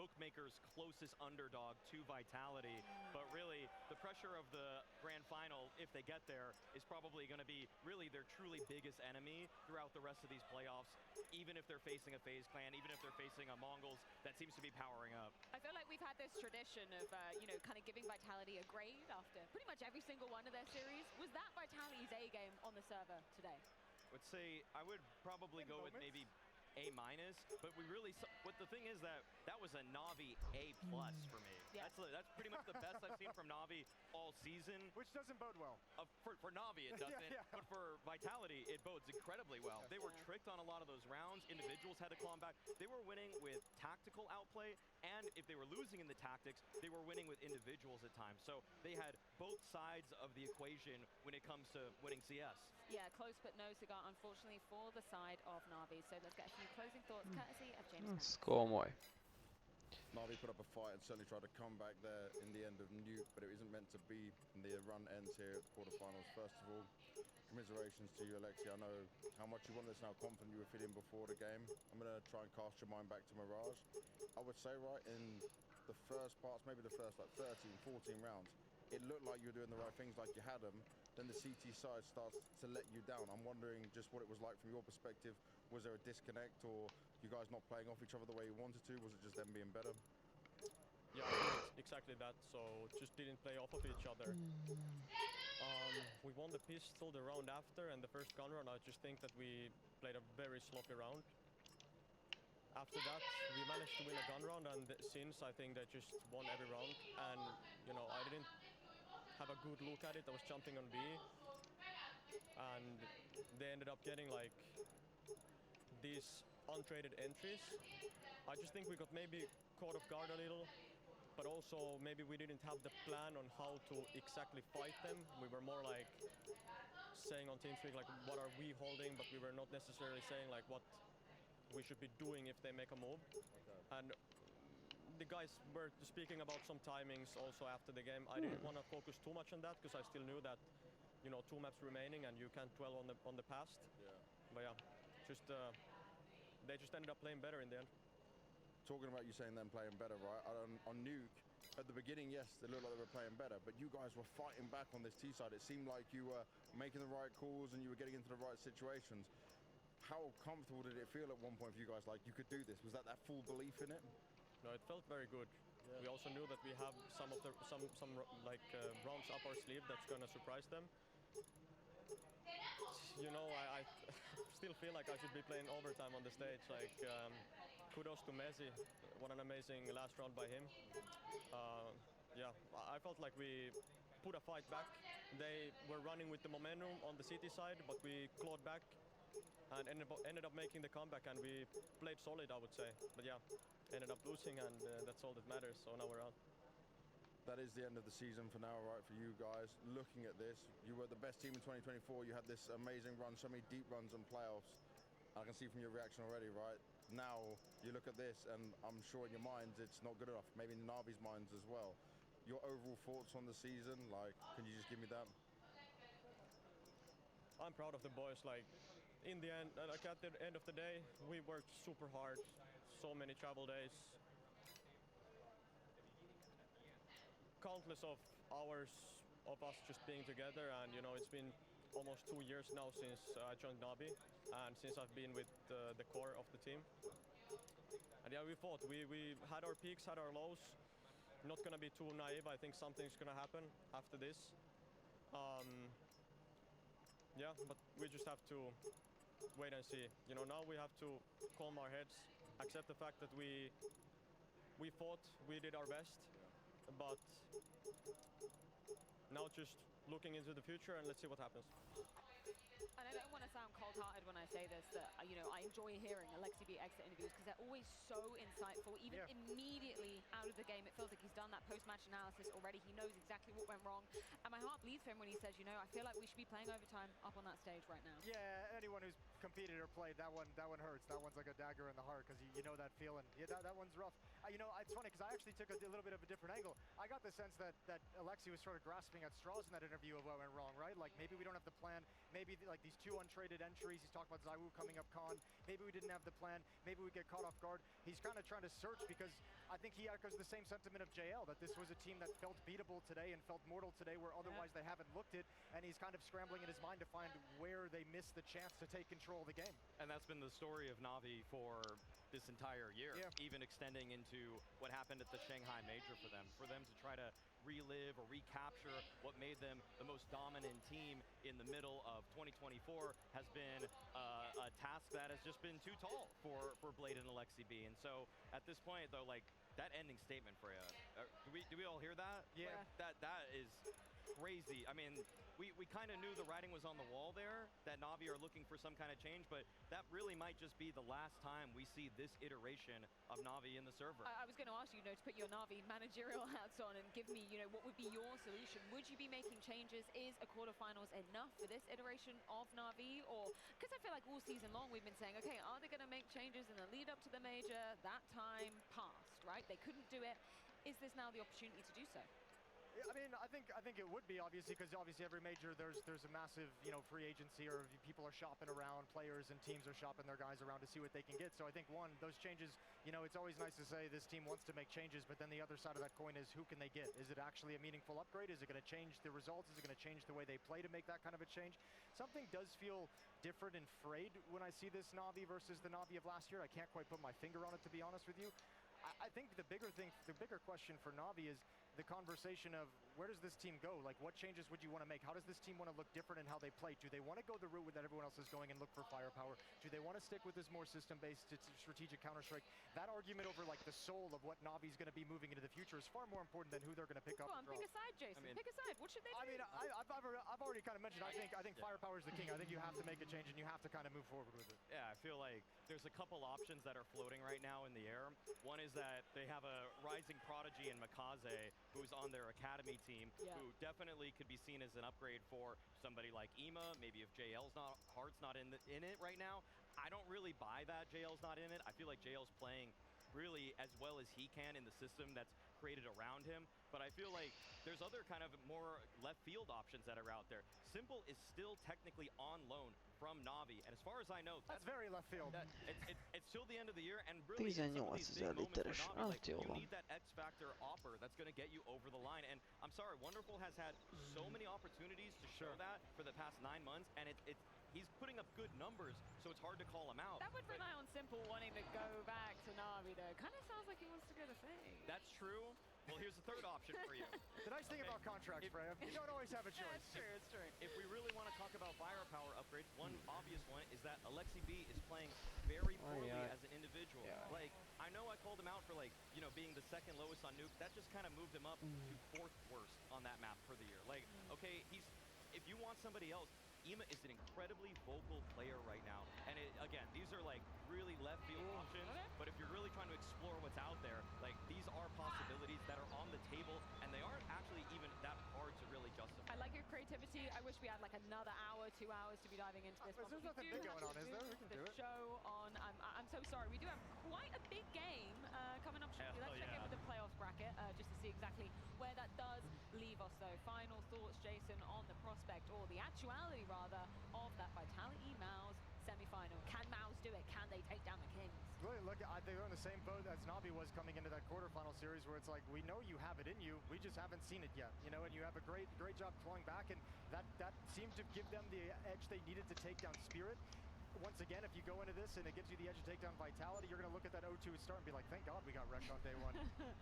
Speaker 3: bookmakers' closest underdog to Vitality. But really, the pressure of the grand final, if they get there, is probably going to be really their truly biggest enemy throughout the rest of these playoffs, even if they're facing a FaZe clan, even if they're facing a Mongols that seems to be powering up.
Speaker 9: I feel like we've had this tradition of, you know, kind of giving Vitality a grade after pretty much every single one of their series. Was that Vitality's A game on the server today?
Speaker 3: I would say I would probably go with maybe A-, but we really what the thing is that was a Na'Vi A+ for me.
Speaker 9: Yeah.
Speaker 3: That's pretty much the best I've seen from Na'Vi all season.
Speaker 10: Which doesn't bode well.
Speaker 3: For Na'Vi it doesn't,
Speaker 10: yeah.
Speaker 3: but for Vitality it bodes incredibly well. They were tricked on a lot of those rounds. Individuals had to claw them back. They were winning with tactical outplay, and if they were losing in the tactics, they were winning with individuals at times. So they had both sides of the equation when it comes to winning CS.
Speaker 9: Yeah, close but no cigar, unfortunately, for the side of Na'Vi. So let's get a few closing thoughts, courtesy of James.
Speaker 1: Komoly.
Speaker 12: Na'Vi put up a fight and certainly tried to come back there in the end of Nuke, but it isn't meant to be. The run ends here at the quarterfinals. First of all, commiserations to you, Alexi. I know how much you wanted this and how confident you were feeling before the game. I'm going to try and cast your mind back to Mirage. I would say, right, in the first parts, maybe the first like 13, 14 rounds, it looked like you were doing the right things, like you had them. Then the CT side starts to let you down. I'm wondering just what it was like from your perspective. Was there a disconnect, or you guys not playing off each other the way you wanted to? Was it just them being better?
Speaker 13: Yeah, I think it's exactly that. So just didn't play off of each other. We won the pistol the round after, and the first gun round, I just think that we played a very sloppy round. After that, we managed to win a gun round, and since I think they just won every round. And you know, I didn't have a good look at it. I was jumping on B, and they ended up getting like these untraded entries. I just think we got maybe caught off guard a little. but also maybe we didn't have the plan on how to exactly fight them. We were more like saying on TeamSpeak like what are we holding, but we were not necessarily saying like what we should be doing if they make a move. And the guys were speaking about some timings also after the game. I didn't want to focus too much on that because I still knew that, you know, 2 maps remaining and you can't dwell on the past. But yeah, just they just ended up playing better in the end.
Speaker 12: Talking about you saying them playing better, right? On Nuke, at the beginning, yes, they looked like they were playing better, but you guys were fighting back on this T side. It seemed like you were making the right calls and you were getting into the right situations. How comfortable did it feel at one point for you guys? Like you could do this? Was that full belief in it?
Speaker 13: No, it felt very good. We also knew that we have some rounds up our sleeve that's gonna surprise them. You know, I still feel like I should be playing overtime on the stage. Like, kudos to Messi. What an amazing last round by him. Yeah, I felt like we put a fight back. They were running with the momentum on the City side, but we clawed back and ended up making the comeback, and we played solid, I would say. But yeah, ended up losing, and that's all that matters. So now we're out.
Speaker 12: That is the end of the season for now, right, for you guys. Looking at this, you were the best team in 2024. You had this amazing run, so many deep runs and playoffs. I can see from your reaction already, right? Now, you look at this, and I'm sure in your minds it's not good enough. Maybe in Navi's minds as well. Your overall thoughts on the season, like, can you just give me that?
Speaker 13: I'm proud of the boys. Like, in the end, like at the end of the day, we worked super hard. So many travel days. Countless of hours of us just being together, and you know, it's been almost 2 years now since I joined Navi and since I've been with the core of the team. And yeah, we fought. We had our peaks, had our lows. Not gonna be too naive. I think something's gonna happen after this. Yeah, but we just have to wait and see. You know, now we have to calm our heads, accept the fact that we fought, we did our best, but now just looking into the future and let's see what happens.
Speaker 9: And I don't want to sound cold-hearted when I say this, that, you know, I enjoy hearing Alexi B exit interviews because they're always so insightful. Even immediately out of the game, it feels like he's done that post-match analysis already. He knows exactly what went wrong. And my heart bleeds for him when he says, you know, I feel like we should be playing overtime up on that stage right now.
Speaker 10: Yeah, anyone who's competed or played, that one hurts. That one's like a dagger in the heart because you know that feeling. Yeah, that one's rough. You know, it's funny because I actually took a little bit of a different angle. I got the sense that Alexi was sort of grasping at straws in that interview of what went wrong, right? Like maybe we don't have the plan. Maybe like these 2 untraded entries. He's talking about ZywOo coming up con. Maybe we didn't have the plan. Maybe we get caught off guard. He's kind of trying to search because I think he echoes the same sentiment of JL, that this was a team that felt beatable today and felt mortal today where otherwise they haven't looked it, and he's kind of scrambling in his mind to find where they missed the chance to take control of the game.
Speaker 14: And that's been the story of Navi for this entire year, even extending into what happened at the Shanghai Major for them to try to relive or recapture what made them the most dominant team in the middle of 2024 has been a task that has just been too tall for Blade and Alexi B. And so at this point, though, like that ending statement for you, do we all hear that?
Speaker 10: Yeah.
Speaker 14: Like, that is crazy. I mean, we kind of knew the writing was on the wall there, that Navi are looking for some kind of change, but that really might just be the last time we see this iteration of Navi in the server.
Speaker 9: I was going to ask you, to put your Navi managerial hats on and give me, what would be your solution? Would you be making changes? Is a quarterfinals enough for this iteration of Navi? Or, because I feel like all season long we've been saying, okay, are they going to make changes in the lead up to the major? That time passed, right? They couldn't do it. Is this now the opportunity to do so?
Speaker 10: I mean, I think it would be, obviously, because obviously every major there's a massive free agency, or people are shopping around, players and teams are shopping their guys around to see what they can get. So I think those changes, it's always nice to say this team wants to make changes, but then the other side of that coin is who can they get? Is it actually a meaningful upgrade? Is it going to change the results? Is it going to change the way they play to make that kind of a change? Something does feel different and frayed when I see this Navi versus the Navi of last year. I can't quite put my finger on it, to be honest with you. I think the bigger question for Navi is the conversation of where does this team go? Like, what changes would you want to make? How does this team want to look different in how they play? Do they want to go the route that everyone else is going and look for firepower? Do they want to stick with this more system-based strategic Counter-Strike? That argument over like the soul of what Navi's going to be moving into the future future is far more important than who they're going to pick up.
Speaker 9: Go on,
Speaker 10: and drop.
Speaker 9: pick a side, Jason. Pick a side. What should they do?
Speaker 10: I mean, I've already kind of mentioned. I think firepower is the king. I think you have to make a change and you have to kind of move forward with it.
Speaker 14: Yeah, I feel like there's a couple options that are floating right now in the air. One is that they have a rising prodigy in Makaze, who's on their academy team, who definitely could be seen as an upgrade for somebody like Ima. Maybe if Heart's not in it right now. I don't really buy that JL's not in it. I feel like JL's playing really as well as he can in the system that's created around him. But I feel like there's other kind of more left field options that are out there. Simple is still technically on loan from Navi, and as far as I know,
Speaker 10: that's very left field.
Speaker 14: It's till the end of the year, and really in some of these big moments for Navi, like, you need that X factor offer that's going to get you over the line. And I'm sorry, Wonderful has had so many opportunities to show that for the past 9 months, and he's putting up good numbers, so it's hard to call him out.
Speaker 9: That would rely on Simple wanting to go back to Navi, though. Kind of sounds like he wants to go to FaZe.
Speaker 14: That's true. Well, here's the third option for you.
Speaker 10: The nice thing about contracts, Freya, you don't always have a choice.
Speaker 9: Yeah, it's true.
Speaker 14: If we really want to talk about firepower upgrades, one obvious one is that Alexi B is playing very poorly as an individual. Like, I know I called him out for, like, you know, being the second lowest on Nuke. That just kind of moved him up to 4th worst on that map for the year. Like, okay, if you want somebody else, Ima is an incredibly vocal player right now. And again, these are like really left field options, but if you're really trying to explore what's out there, like these are possibilities that are on the table, and they aren't actually even that hard to really justify.
Speaker 9: I like your creativity. I wish we had like another hour, 2 hours to be diving into this.
Speaker 10: There's nothing big going on, is there? We can do it.
Speaker 9: Show on. I'm so sorry. We do have quite a big game coming up shortly. Let's check in with the playoffs bracket just to see exactly where that does leave us, though. Final thoughts, Jason, on the prospect, or the actuality rather, of that Vitality Mouse semi-final. Can Mouse do it? Can they take down the Kings?
Speaker 10: Really, look, they're on the same boat as Navi was coming into that quarterfinal series, where it's like, we know you have it in you, we just haven't seen it yet, you know. And you have a great job clawing back, and that seemed to give them the edge they needed to take down Spirit. Once again, if you go into this and it gives you the edge to take down Vitality, you're going to look at that 0-2 start and be like, thank God we got wrecked on day one.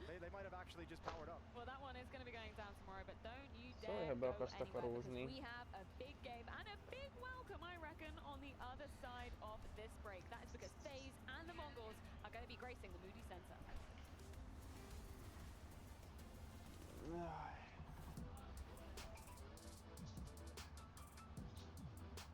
Speaker 10: they might have actually just powered up.
Speaker 9: Well, that one is going to be going down tomorrow, but don't you dare go anywhere, because we have a big game and a big welcome, I reckon, on the other side of this break. That is because FaZe and the Mongols are going to be gracing the Moody Center.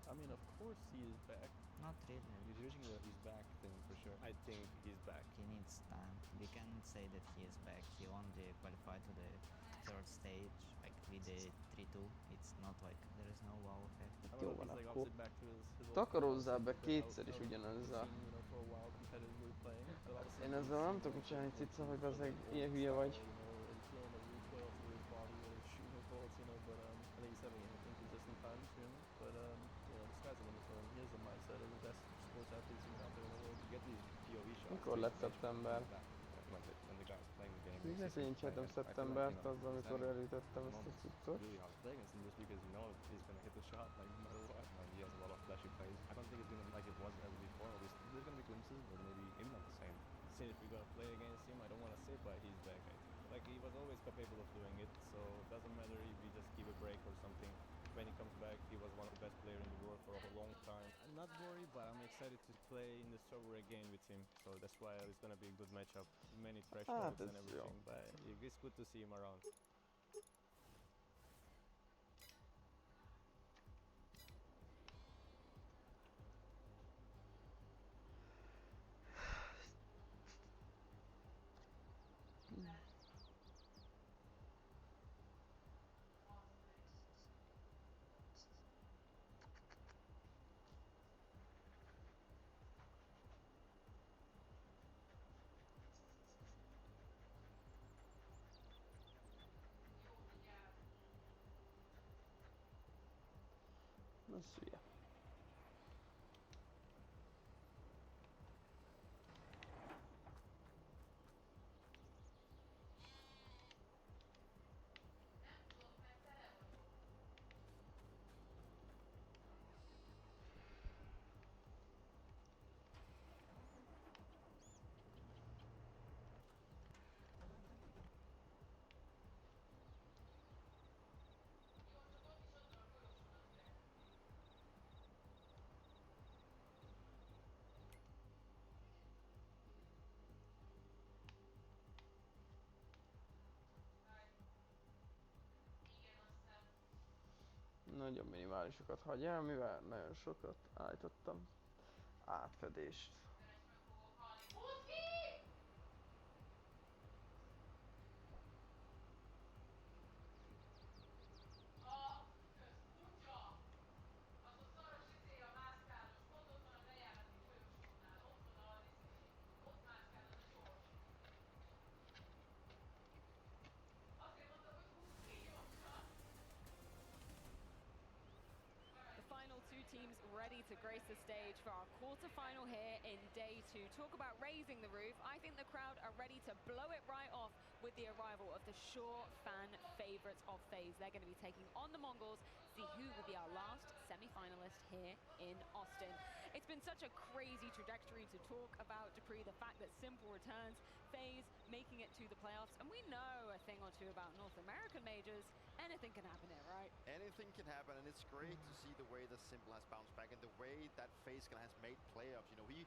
Speaker 15: I mean, of course he is back.
Speaker 16: Not really.
Speaker 15: He's reaching his back thing for sure. I think he's back.
Speaker 16: He needs time. We can say that he is back. He only qualified to the 3rd stage, like with the 3-2. It's not like there is no wow effect.
Speaker 15: Jó van, akkor
Speaker 1: takarozzál be kétszer is ugyanezzel. Én ezzel nem tudok csinálni, cica, hogy bazzeg, ilyen hülye vagy. Mikor lett szeptember? Biztos, hogy én csináltam szeptembert, az, amikor elütöttem ezt a cuccot.
Speaker 15: If we're gonna play against him, I don't want to say, but he's back. Like, he was always capable of doing it, so it doesn't matter if we just give a break or something. When he comes back, he was one of the best players in the world for a long time. I'm not worried, but I'm excited to play in the server again with him, so that's why it's gonna be a good matchup. Many trash talks and everything, but it's good to see him around.
Speaker 1: Let's see. nagyon minimálisokat hagy el, mivel nagyon sokat állítottam átfedést.
Speaker 9: The final two teams ready to grace the stage for our quarterfinal here in day 2. Talk about raising the roof. I think the crowd are ready to blow it right off with the arrival of the sure fan favorites of FaZe. They're going to be taking on the Mongols, see who will be our last semi-finalist here in Austin. It's been such a crazy trajectory to talk about, Dupree, the fact that Simple returns, FaZe making it to the playoffs, and we know a thing or two about North American majors. Anything can happen here, right?
Speaker 17: Anything can happen, and it's great to see the way that Simple has bounced back and the way that FaZe has made playoffs. You know, he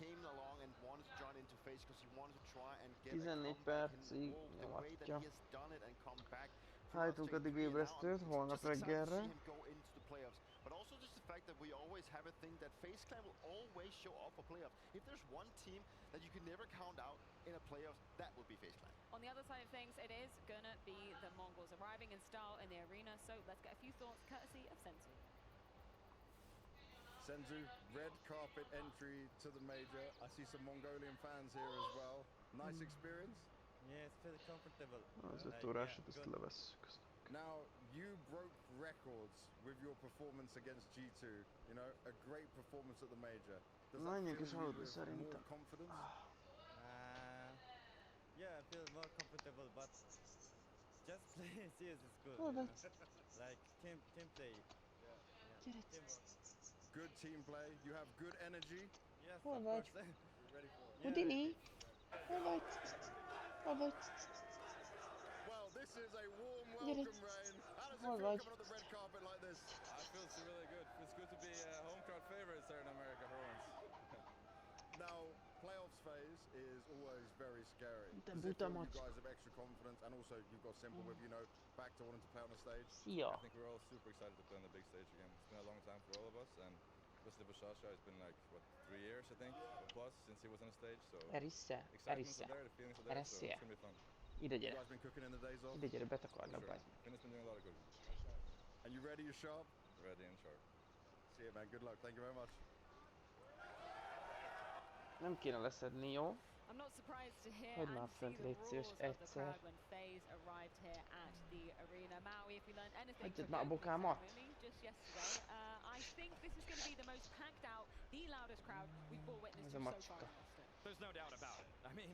Speaker 17: came along and wanted to join into FaZe because he wanted to try and get a
Speaker 1: 14
Speaker 17: comeback in
Speaker 1: percig
Speaker 17: Wolves. The way that he
Speaker 1: nyomatja.
Speaker 17: has done it and come back.
Speaker 1: Hajtunk eddig ébresztőt, holnap
Speaker 17: Just excited to
Speaker 1: reggelre.
Speaker 17: see him go into the playoffs, but also just the fact that we always have a thing that FaZe Clan will always show up for playoffs. If there's one team that you can never count out in a playoffs, that would be FaZe Clan.
Speaker 9: On the other side of things, it is gonna be the Mongols arriving in style in the arena. So let's get a few thoughts courtesy of Sensu.
Speaker 12: Senzu, red carpet entry to the major. I see some Mongolian fans here as well. Nice experience.
Speaker 15: Yeah, it's very comfortable.
Speaker 1: Az 5 órásat ezt levesszük.
Speaker 12: Now, you broke records with your performance against G2. You know, a great performance at the major. Does that
Speaker 1: Menjünk
Speaker 12: fill
Speaker 1: is
Speaker 12: you
Speaker 1: aludni
Speaker 12: with
Speaker 1: szerintem.
Speaker 12: more confidence?
Speaker 15: Yeah, I feel more comfortable, but just playing CS is good.
Speaker 1: Oh,
Speaker 15: you know?
Speaker 1: that's-
Speaker 15: Like team play.
Speaker 1: Get it.
Speaker 15: Teamwork.
Speaker 12: Good team play. You have good energy.
Speaker 15: Yes,
Speaker 1: Oh,
Speaker 15: of
Speaker 1: right.
Speaker 15: course.
Speaker 12: You're ready for it.
Speaker 1: Houdini! Alright. Alright.
Speaker 12: Well, this is a warm
Speaker 1: Get it.
Speaker 12: welcome, Rain. How does it feel
Speaker 1: Alright.
Speaker 12: coming on the red carpet like this?
Speaker 11: It feels really good. It's good to be home crowd favorites here in America for once.
Speaker 12: Now, playoffs phase is always very scary.
Speaker 1: Te
Speaker 12: Does it
Speaker 1: buta
Speaker 12: feel you
Speaker 1: mac.
Speaker 12: guys have extra confidence, and also you've got Simple with, you know, back to wanting to play on the stage?
Speaker 1: Szia!
Speaker 11: I think we're all super excited to play on the big stage again. It's been a long time for all of us, and especially for Shasha, it's been like, what, 3 years, I think, plus, since he was on the stage, so
Speaker 1: Erisse,
Speaker 11: excitements
Speaker 1: erisse.
Speaker 11: are there, the feelings are there, so
Speaker 1: Eresse.
Speaker 11: it's gonna be fun.
Speaker 1: Ide
Speaker 12: You
Speaker 1: gyere.
Speaker 12: guys been cooking in the days off?
Speaker 1: Ide gyere, betakarlak,
Speaker 11: For sure.
Speaker 1: bazd meg.
Speaker 11: Finn's been doing a lot of good.
Speaker 12: And you ready, you sharp?
Speaker 11: Ready and sharp.
Speaker 12: See you, man. Good luck. Thank you very much.
Speaker 1: Nem kéne leszedni, jó?
Speaker 9: I'm not surprised to hear
Speaker 1: Hagyd már
Speaker 9: and see
Speaker 1: fönt,
Speaker 9: the
Speaker 1: légy szíves,
Speaker 9: roars of the
Speaker 1: egyszer.
Speaker 9: crowd when FaZe arrived here at the arena. Maui, if we learned anything
Speaker 1: Hagyjad
Speaker 9: from
Speaker 1: már a
Speaker 9: the opening
Speaker 1: bokámat!
Speaker 9: ceremony just yesterday, I think this is going to be the most packed out, the loudest crowd we've all witnessed
Speaker 1: Ez a
Speaker 9: to so far
Speaker 1: macska.
Speaker 9: in Austin.
Speaker 14: There's no doubt about it. I mean,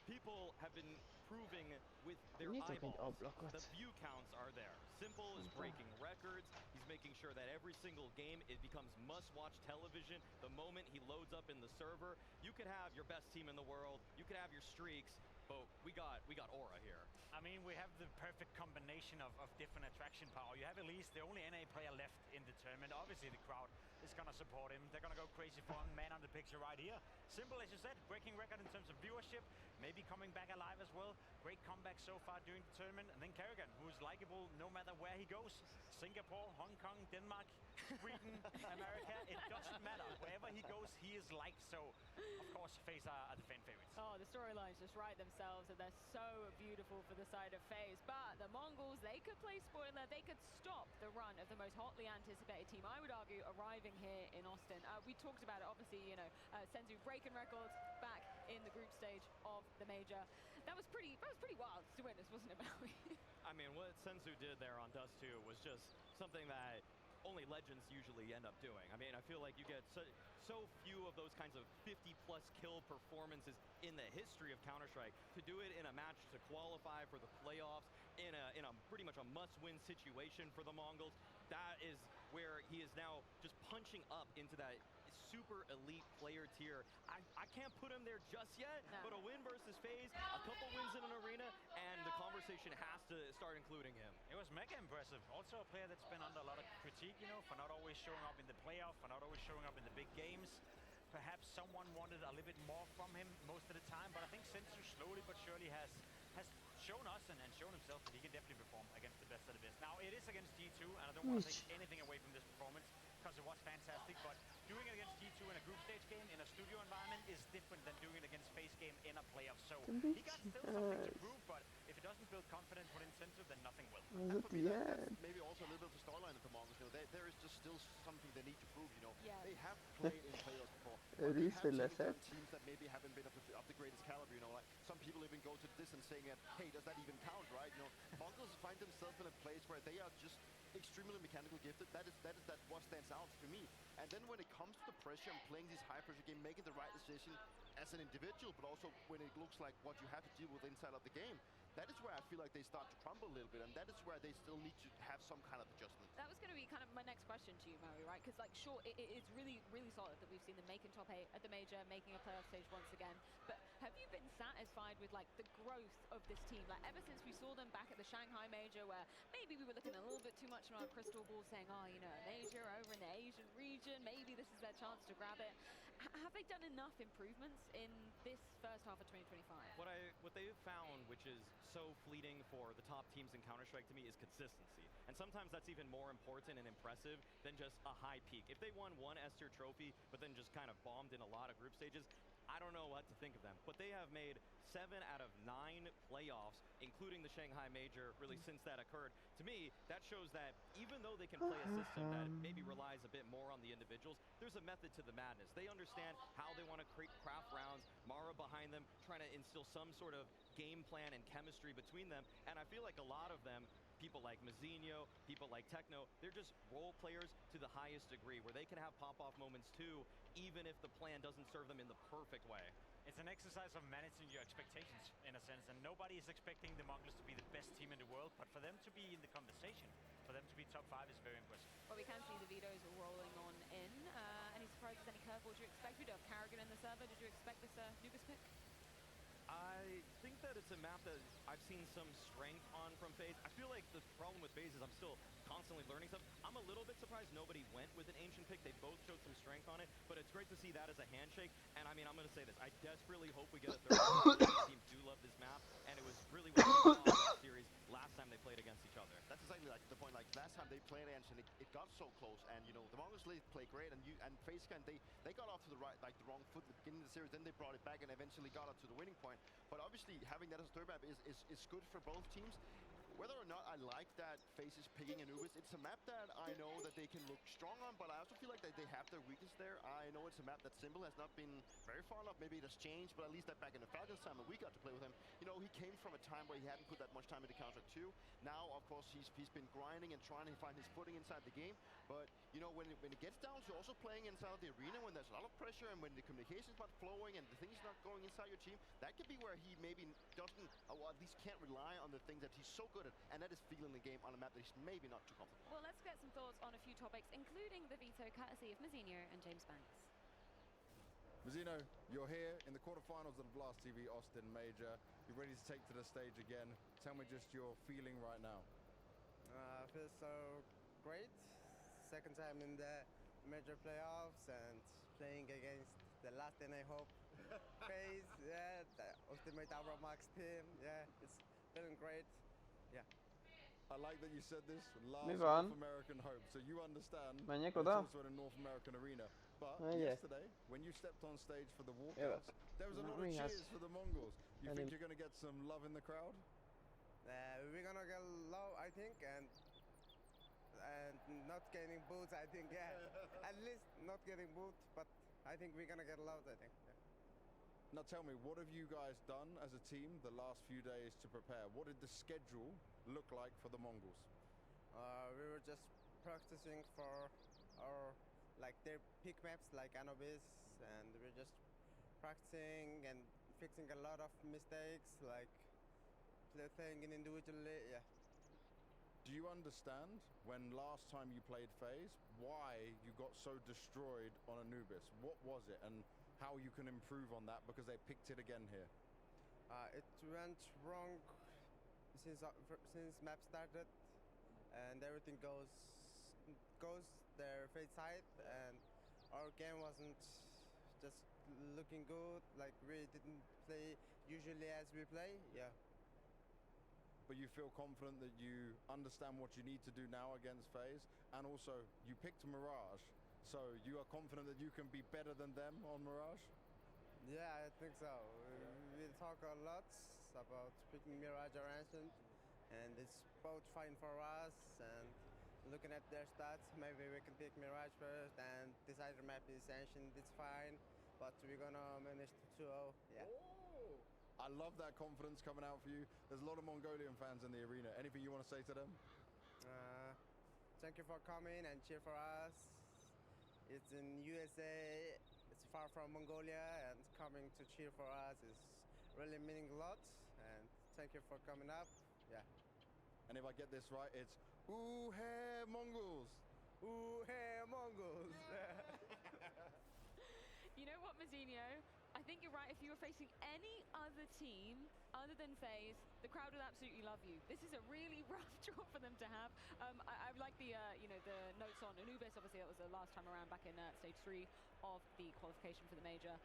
Speaker 14: people have been proving with their
Speaker 1: Nyitok egy
Speaker 14: eyeballs.
Speaker 1: ablakot.
Speaker 14: The view counts are there. Simple is breaking records. He's making sure that every single game it becomes must-watch television. The moment he loads up in the server, you could have your best team in the world, you could have your streaks, but we got aura here.
Speaker 18: I mean, we have the perfect combination of different attraction power. You have at least the only NA player left in the tournament. Obviously, the crowd is going to support him. They're going to go crazy for him. Man on the picture right here. Simple, as you said, breaking record in terms of viewership. Maybe coming back alive as well. Great comeback so far during the tournament. And then Kerrigan, who's likable no matter where he goes. Singapore, Hong Kong, Denmark, Sweden, America. It doesn't matter. Wherever he goes, he is liked. So, of course, FaZe are the fan favorites.
Speaker 9: Oh, the storylines just write themselves, and they're so beautiful for the side of FaZe. But the Mongols, they could play spoiler. They could stop the run of the most hotly anticipated team, I would argue, arriving here in Austin. We talked about it, obviously, you know, Senzu breaking records back in the group stage of the major. That was pretty wild to witness, wasn't it, Maui?
Speaker 14: I mean, what Senzu did there on Dust 2 was just something that only legends usually end up doing. I mean, I feel like you get so few of those kinds of 50-plus kill performances in the history of Counter-Strike. To do it in a match to qualify for the playoffs, in a pretty much a must-win situation for the Mongols, that is where he is now just punching up into that super elite player tier. I can't put him there just yet, but a win versus FaZe, a couple wins in an arena, and the conversation has to start including him.
Speaker 18: It was mega impressive. Also a player that's been under a lot of critique, you know, for not always showing up in the playoff, for not always showing up in the big games. Perhaps someone wanted a little bit more from him most of the time, but I think Sensu slowly but surely has shown us and shown himself that he can definitely perform against the best of the best. Now, it is against G2, and I don't want to take anything away from this performance because it was fantastic, but doing it against G2 in a group stage game in a studio environment is different than doing it against FaZe game in a playoff. So he got still something to prove, but if he doesn't build confidence within center, then nothing will.
Speaker 17: And for me, that's maybe also a little bit of the storyline at the Mongols. You know, there is just still something they need to prove. You know, they have played in playoffs before. But they have taken down teams that maybe haven't been of the greatest caliber. You know, like some people even go to this and saying that, hey, does that even count, right? You know, Mongols find themselves in a place where they are just extremely mechanical gifted. That is what stands out to me. And then when it comes to the pressure and playing these high pressure games, making the right decision as an individual, but also when it looks like what you have to deal with inside of the game, that is where I feel like they start to crumble a little bit, and that is where they still need to have some kind of adjustment.
Speaker 9: That was going to be kind of my next question to you, Murray, right? Because, like, sure, it's really, really solid that we've seen them making top 8 at the major, making a playoff stage once again. But have you been satisfied with, like, the growth of this team? Like, ever since we saw them back at the Shanghai major, where maybe we were looking a little bit too much in our crystal ball, saying, oh, you know, a major over in the Asian region, maybe this is their chance to grab it. Have they done enough improvements in this first half of 2025?
Speaker 14: What they've found, which is so fleeting for the top teams in Counter-Strike to me, is consistency. And sometimes that's even more important and impressive than just a high peak. If they won one S-tier trophy, but then just kind of bombed in a lot of group stages, I don't know what to think of them. But they have made 7 out of 9 playoffs, including the Shanghai Major, really since that occurred. To me, that shows that even though they can play a system that maybe relies a bit more on the individuals, there's a method to the madness. They understand how they want to craft rounds, Mara behind them, trying to instill some sort of game plan and chemistry between them. And I feel like a lot of them, people like Mazinho, people like Techno, they're just role players to the highest degree, where they can have pop-off moments too, even if the plan doesn't serve them in the perfect way.
Speaker 18: It's an exercise of managing your expectations, in a sense, and nobody is expecting the Mongols to be the best team in the world, but for them to be in the conversation, for them to be top 5 is very impressive.
Speaker 9: Well, we can see the vetoes rolling on in. Any surprises, any curveballs you expect? We do have Carrigan in the server. Did you expect this Nugas pick?
Speaker 14: I think that it's a map that I've seen some strength on from FaZe. I feel like the problem with FaZe is I'm still constantly learning stuff. I'm a little bit surprised nobody went with an Ancient pick. They both showed some strength on it, but it's great to see that as a handshake. And I mean, I'm going to say this. I desperately hope we get a third. The team do love this map, and it was really what we saw in the series last time they played against each other.
Speaker 17: That's exactly like the point. Like last time they played Ancient, it got so close, and you know the Mongols play great, and FaZe they got off to the wrong foot at the beginning of the series. Then they brought it back and eventually got up to the winning point. But obviously, having that as a third map is good for both teams. Whether or not I like that FaZe is picking Anubis, it's a map that I know that they can look strong on, but I also feel like they have their weakness there. I know it's a map that Symbol has not been very fond of. Maybe it has changed, but at least that back in the Falcons time when we got to play with him, you know, he came from a time where he hadn't put that much time into Counter-Strike 2. Now, of course, he's been grinding and trying to find his footing inside the game. But, you know, when it gets down to also playing inside the arena, when there's a lot of pressure and when the communication's not flowing and the things not going inside your team, that could be where he maybe doesn't, or at least can't rely on the things that he's so good at, and that is feeling the game on a map that he's maybe not too comfortable.
Speaker 9: Well, let's get some thoughts on a few topics, including the veto courtesy of Mazinho and James Banks.
Speaker 12: Mazinho, you're here in the quarterfinals of the Blast TV Austin Major. You're ready to take to the stage again. Tell me just your feeling right now.
Speaker 7: I feel so great. Second time in the major playoffs and playing against the last NA Hope phase. Yeah, the ultimate Aura Max team. Yeah, it's feeling great. Yeah.
Speaker 12: I like that you said this last
Speaker 1: Move on.
Speaker 12: North American Hope, so you understand
Speaker 1: Menjek
Speaker 12: it's
Speaker 1: oda.
Speaker 12: also in a North American arena. But
Speaker 1: Menjek.
Speaker 12: yesterday, when you stepped on stage for the
Speaker 1: Evet.
Speaker 12: walkouts, there was a lot of
Speaker 1: Mami has-
Speaker 12: cheers for the Mongols. You
Speaker 1: Hani-
Speaker 12: think you're going to get some love in the crowd?
Speaker 7: We're gonna get low, I think, and not getting boots, I think, yeah. At least not getting boots, but I think we're gonna get loud, I think. Yeah.
Speaker 12: Now tell me, what have you guys done as a team the last few days to prepare? What did the schedule look like for the Mongols?
Speaker 7: We were just practicing for our, like, their pick maps, like Anubis, and we're just practicing and fixing a lot of mistakes, like playing in individually, yeah.
Speaker 12: Do you understand when last time you played FaZe, why you got so destroyed on Anubis? What was it and how you can improve on that because they picked it again here?
Speaker 7: It went wrong since map started, and everything goes their FaZe side, and our game wasn't just looking good. Like we didn't play usually as we play. Yeah.
Speaker 12: but you feel confident that you understand what you need to do now against FaZe, and also you picked Mirage, so you are confident that you can be better than them on Mirage?
Speaker 7: Yeah, I think so. We talk a lot about picking Mirage or Ancient, and it's both fine for us. And looking at their stats, maybe we can pick Mirage first, and this other map is Ancient, it's fine, but we're gonna manage to 2-0. Yeah.
Speaker 12: Oh, I love that confidence coming out for you. There's a lot of Mongolian fans in the arena. Anything you want to say to them?
Speaker 7: Thank you for coming and cheer for us. It's in USA. It's far from Mongolia, and coming to cheer for us is really meaning a lot. And thank you for coming up. Yeah.
Speaker 12: And if I get this right, it's ooh hey Mongols.
Speaker 7: Ooh hey Mongols.
Speaker 9: You know what, Mazzinho? I think you're right. If you were facing any other team other than FaZe, the crowd would absolutely love you. This is a really rough draw for them to have. I like the the notes on Anubis. Obviously, that was the last time around back in stage 3 of the qualification for the major.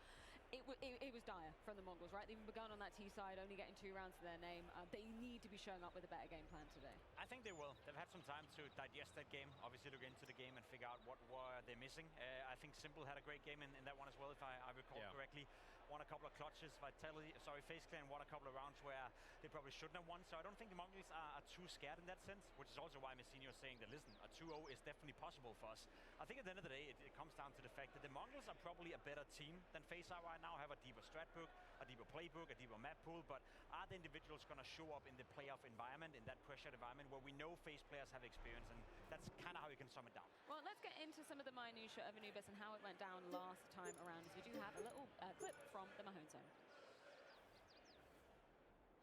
Speaker 9: It was dire from the Mongols, right? They've begun on that T side, only getting 2 rounds to their name. They need to be showing up with a better game plan today.
Speaker 18: I think they will. They've had some time to digest that game, obviously look into the game and figure out what were they missing. I think Simple had a great game in that one as well, if I recall correctly. Won a couple of clutches. FaZe Clan won a couple of rounds where they probably shouldn't have won. So I don't think the Mongols are too scared in that sense, which is also why Mazzinho is saying that, listen, a 2-0 is definitely possible for us. I think at the end of the day, it comes down to the fact that the Mongols are probably a better team than FaZe are right now, have a deeper strat book, a deeper playbook, a deeper map pool, but are the individuals going to show up in the playoff environment, in that pressured environment where we know FaZe players have experience, and that's kind of how you can sum it down.
Speaker 9: Well, let's get into some of the minutiae of Anubis and how it went down last time around, as we do have a little clip from the Mahone zone.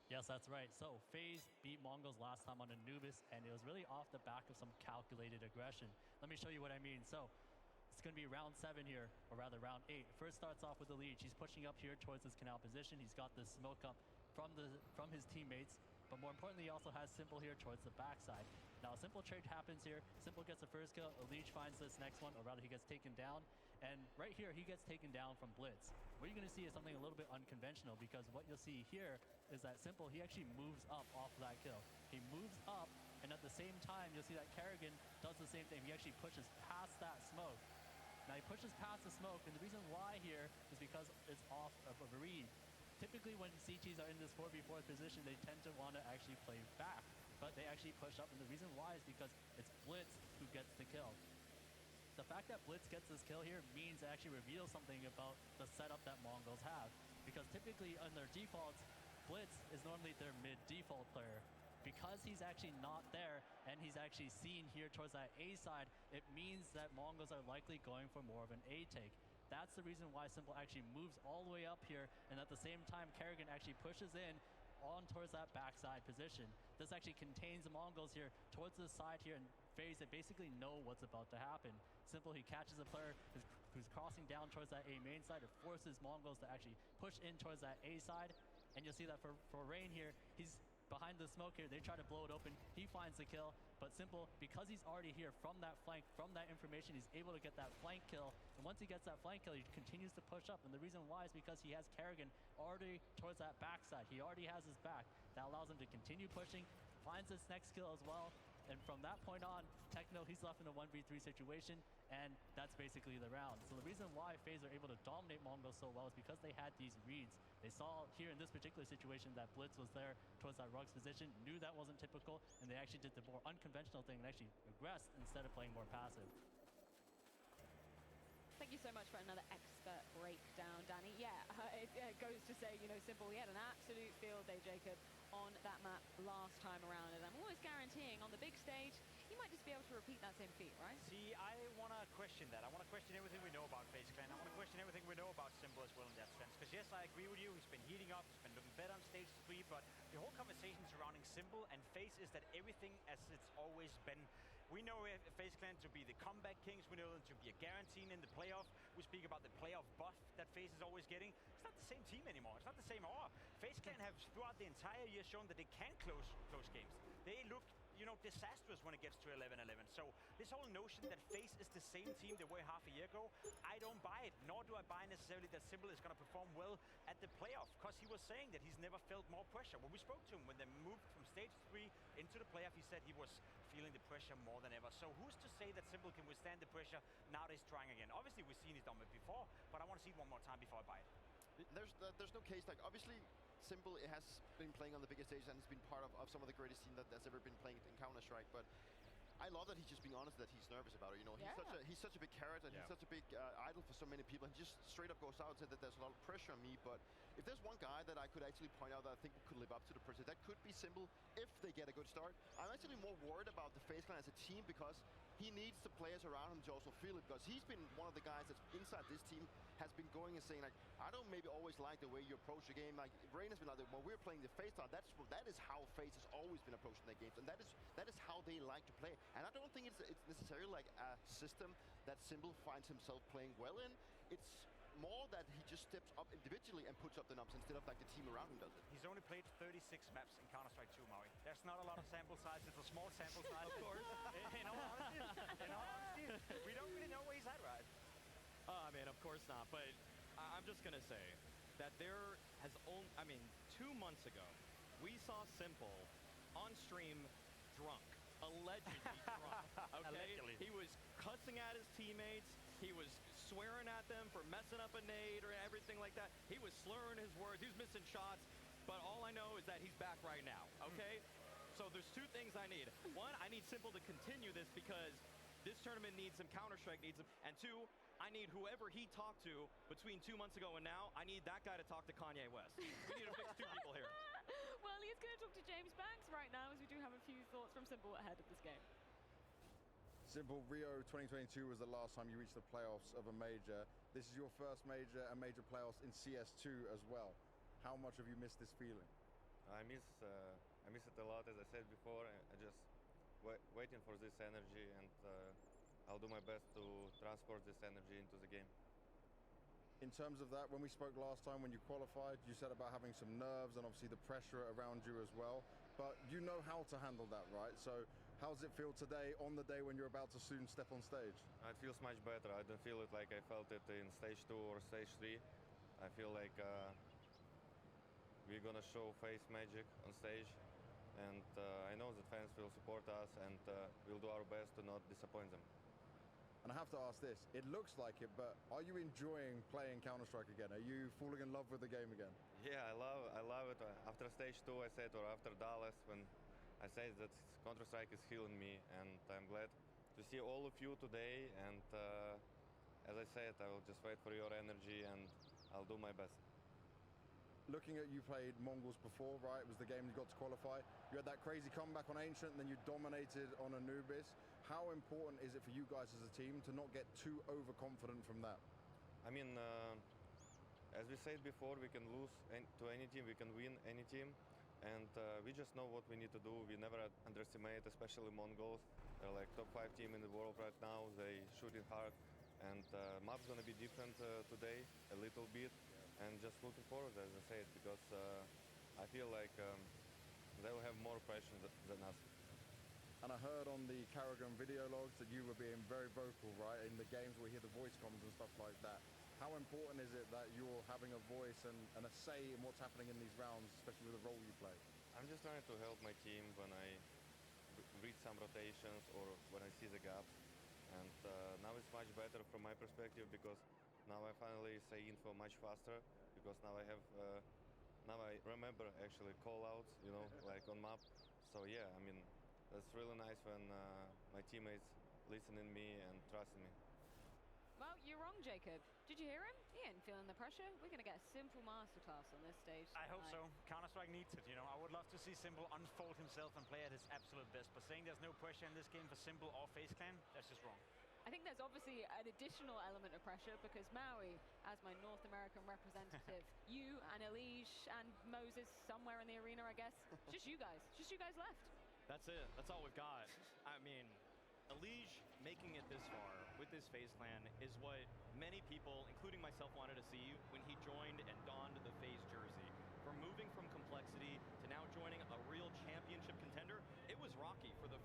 Speaker 19: Yes, that's right. So FaZe beat Mongols last time on Anubis, and it was really off the back of some calculated aggression. Let me show you what I mean. So it's going to be round 7 here, or rather round 8. First starts off with the lead. He's pushing up here towards this canal position. He's got the smoke up from his teammates, but more importantly, he also has Simple here towards the backside. Now, a simple trade happens here. Simple gets the first kill. Leech finds this next one, or rather he gets taken down. And right here, he gets taken down from Blitz. What you're going to see is something a little bit unconventional, because what you'll see here is that Simple, he actually moves up off of that kill. He moves up, and at the same time, you'll see that Kerrigan does the same thing. He actually pushes past that smoke. Now, he pushes past the smoke, and the reason why here is because it's off of a read. Typically, when CTs are in this 4v4 position, they tend to want to actually play back, but they actually push up, and the reason why is because it's Blitz who gets the kill. The fact that Blitz gets this kill here means it actually reveals something about the setup that Mongols have, because typically on their defaults, Blitz is normally their mid-default player. Because he's actually not there, and he's actually seen here towards that A side, it means that Mongols are likely going for more of an A take. That's the reason why Simple actually moves all the way up here, and at the same time, Kerrigan actually pushes in on towards that backside position. This actually contains the Mongols here towards the side here, and FaZe, they basically know what's about to happen. Simple, he catches a player who's crossing down towards that A main side. It forces Mongols to actually push in towards that A side, and you'll see that for Rain here, he's behind the smoke here. They try to blow it open. He finds the kill, but Simple, because he's already here from that flank, from that information, he's able to get that flank kill. And once he gets that flank kill, he continues to push up. And the reason why is because he has Kerrigan already towards that backside. He already has his back. That allows him to continue pushing, finds this next kill as well. And from that point on, Techno, he's left in a 1v3 situation, and that's basically the round. So the reason why FaZe are able to dominate Mongols so well is because they had these reads. They saw here in this particular situation that Blitz was there towards that Rugs position, knew that wasn't typical, and they actually did the more unconventional thing and actually regressed instead of playing more passive.
Speaker 9: Thank you so much for another expert breakdown, Danny. Yeah, it goes to say, you know, Simple, he had an absolute field day, Jacob, on that map last time around, and I'm always guaranteeing on the big stage, he might just be able to repeat that same feat, right?
Speaker 18: See, I want to question that. I want to question everything we know about FaZe Clan. I want to question everything we know about Simple as well in that sense. Because yes, I agree with you. He's been heating up. He's been looking better on stage 3. But the whole conversation surrounding Simple and FaZe is that everything as it's always been. We know FaZe Clan to be the comeback kings. We know them to be a guarantee in the playoff. We speak about the playoff buff that FaZe is always getting. It's not the same team anymore. It's not the same aura. FaZe Clan have throughout the entire year shown that they can close games. They look,
Speaker 3: disastrous when it gets to 11-11. So this whole notion that FaZe is the same team they were half a year ago, I don't buy it. Nor do I buy necessarily that Simple is going to perform well at the playoff, because he was saying that he's never felt more pressure. When we spoke to him, when they moved from stage 3 into the playoff, he said he was feeling the pressure more than ever. So who's to say that Simple can withstand the pressure now that he's trying again? Obviously, we've seen he's done it before, but I want to see it one more time before I buy it.
Speaker 17: There's no case, like, obviously Simple has been playing on the biggest stage and has been part of some of the greatest team that's ever been playing in Counter-Strike, but I love that he's just being honest that he's nervous about it. He's such a big carrot, and he's such a big idol for so many people, and he just straight up goes out and said that there's a lot of pressure on me. But if there's one guy that I could actually point out that I think could live up to the pressure, that could be Simple if they get a good start. I'm actually more worried about the FaZe Clan as a team, because he needs the players around him to also feel it, because he's been one of the guys that's inside this team has been going and saying, like, I don't maybe always like the way you approach the game. Like, Rain has been like, when we're playing the FaZe style, that is how FaZe has always been approaching their games, and that is how they like to play. And I don't think it's necessarily like a system that Simple finds himself playing well in. It's more that he just steps up individually and puts up the numbers instead of like the team around him does it.
Speaker 3: He's only played 36 maps in Counter-Strike 2, Maui. There's not a lot of sample size. It's a small sample size, of course. In all honesty, we don't really know where he's at, right?
Speaker 14: I mean, of course not. But I'm just going to say that there has only, 2 months ago, we saw Simple on stream drunk. Allegedly drunk. Okay?
Speaker 3: Allegedly.
Speaker 14: He was cussing at his teammates. He was swearing at them for messing up a nade or everything like that. He was slurring his words. He was missing shots. But all I know is that he's back right now. Okay? So there's 2 things I need. One, I need Simple to continue this, because this tournament needs him. Counter-Strike needs him. And 2, I need whoever he talked to between 2 months ago and now, I need that guy to talk to Kanye West. We need to fix 2 people here.
Speaker 9: Well, he's going to talk to James Banks right now, as we do have a few thoughts from Simple ahead of this game.
Speaker 12: Simple, Rio 2022 was the last time you reached the playoffs of a major. This is your first major and major playoffs in CS2 as well. How much have you missed this feeling?
Speaker 20: I miss it a lot, as I said before. I just waiting for this energy, and I'll do my best to transport this energy into the game.
Speaker 12: In terms of that, when we spoke last time, when you qualified, you said about having some nerves and obviously the pressure around you as well. But you know how to handle that, right? So how does it feel today, on the day when you're about to soon step on stage?
Speaker 20: It feels much better. I don't feel it like I felt it in stage 2 or stage 3. I feel like we're gonna show FaZe magic on stage. And I know that fans will support us, and we'll do our best to not disappoint them.
Speaker 12: And I have to ask this, it looks like it, but are you enjoying playing Counter-Strike again? Are you falling in love with the game again?
Speaker 20: Yeah, I love it. After stage 2, I said, or after Dallas, when I said that Counter-Strike is healing me, and I'm glad to see all of you today. And as I said, I will just wait for your energy, and I'll do my best.
Speaker 12: Looking at you played Mongols before, right? It was the game you got to qualify. You had that crazy comeback on Ancient, and then you dominated on Anubis. How important is it for you guys as a team to not get too overconfident from that?
Speaker 20: I mean, as we said before, we can lose to any team, we can win any team. And we just know what we need to do. We never underestimate, especially Mongols. They're like top 5 team in the world right now. They shooting hard. And map's gonna be different today, a little bit. And just looking forward, as I said, because I feel like they will have more pressure than us.
Speaker 12: And I heard on the Karrigan video logs that you were being very vocal, right? In the games where we hear the voice comms and stuff like that. How important is it that you're having a voice and a say in what's happening in these rounds, especially with the role you play?
Speaker 20: I'm just trying to help my team when I read some rotations or when I see the gaps. And now it's much better from my perspective, because now I finally say info much faster, because now I have, now I remember actually call-outs, you know, like on map. So yeah, I mean, that's really nice when my teammates listen in me and trust in me.
Speaker 9: Well, you're wrong, Jacob. Did you hear him? He ain't feeling the pressure. We're going to get a Simple masterclass on this stage.
Speaker 3: I hope so. Counter-Strike needs it, you know. I would love to see Simple unfold himself and play at his absolute best. But saying there's no pressure in this game for Simple or FaZe Clan, that's just wrong.
Speaker 9: I think there's obviously an additional element of pressure, because Maui, as my North American representative, you and Elige and Moses somewhere in the arena, I guess. Just you guys left.
Speaker 14: That's it. That's all we've got. I mean, Elige making it this far with this FaZe Clan is what many people, including myself, wanted to see when he joined and donned the FaZe jersey. From moving from complexity to now joining a real championship contender, it was rocky for the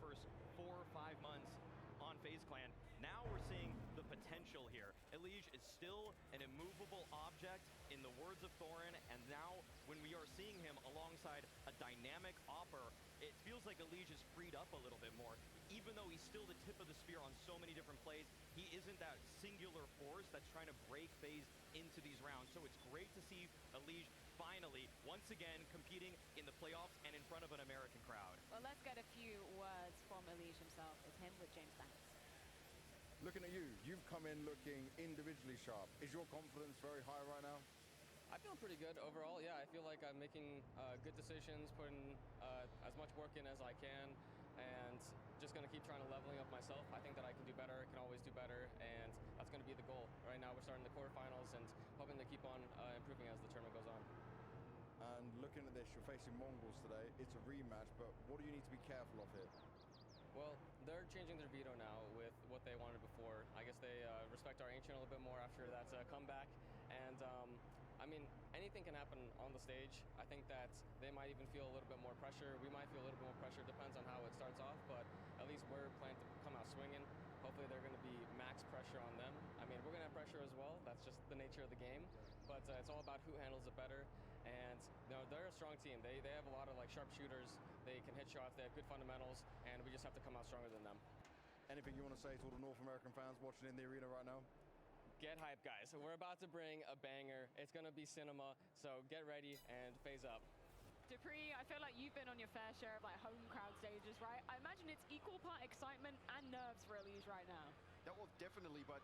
Speaker 14: FaZe Clan. Now we're seeing the potential here. Elige is still an immovable object in the words of Thorin, and now when we are seeing him alongside a dynamic Opper, it feels like Elige is freed up a little bit more. Even though he's still the tip of the spear on so many different plays, he isn't that singular force that's trying to break FaZe into these rounds. So it's great to see Elige finally, once again, competing in the playoffs and in front of an American crowd.
Speaker 9: Well, let's get a few words from Elige himself. It's him with James Banks.
Speaker 12: Looking at you, you've come in looking individually sharp. Is your confidence very high right now?
Speaker 21: I feel pretty good overall. Yeah, I feel like I'm making good decisions, putting as much work in as I can, and just going to keep trying to leveling up myself. I think that I can do better, can always do better, and that's going to be the goal. Right now we're starting the quarterfinals and hoping to keep on improving as the tournament goes on.
Speaker 12: And looking at this, you're facing Mongols today. It's a rematch, but what do you need to be careful of here?
Speaker 21: Well, they're changing their veto now with what they wanted before. I guess they respect our ancient a little bit more after that comeback, and I mean, anything can happen on the stage. I think that they might even feel a little bit more pressure. We might feel a little bit more pressure. Depends on how it starts off, but at least we're planning to come out swinging. Hopefully they're going to be max pressure on them. I mean, we're going to have pressure as well. That's just the nature of the game. But it's all about who handles it better. And you know, they're a strong team. They have a lot of like sharp shooters. They can hit shots. They have good fundamentals, and we just have to come out stronger than them.
Speaker 12: Anything you want to say to all the North American fans watching in the arena right now?
Speaker 21: Get hyped, guys. So we're about to bring a banger. It's going to be cinema, so get ready and phase up.
Speaker 9: Dupree, I feel like you've been on your fair share of like home crowd stages, right? I imagine it's equal part excitement and nerves for Elige right now.
Speaker 17: Yeah, well, definitely, but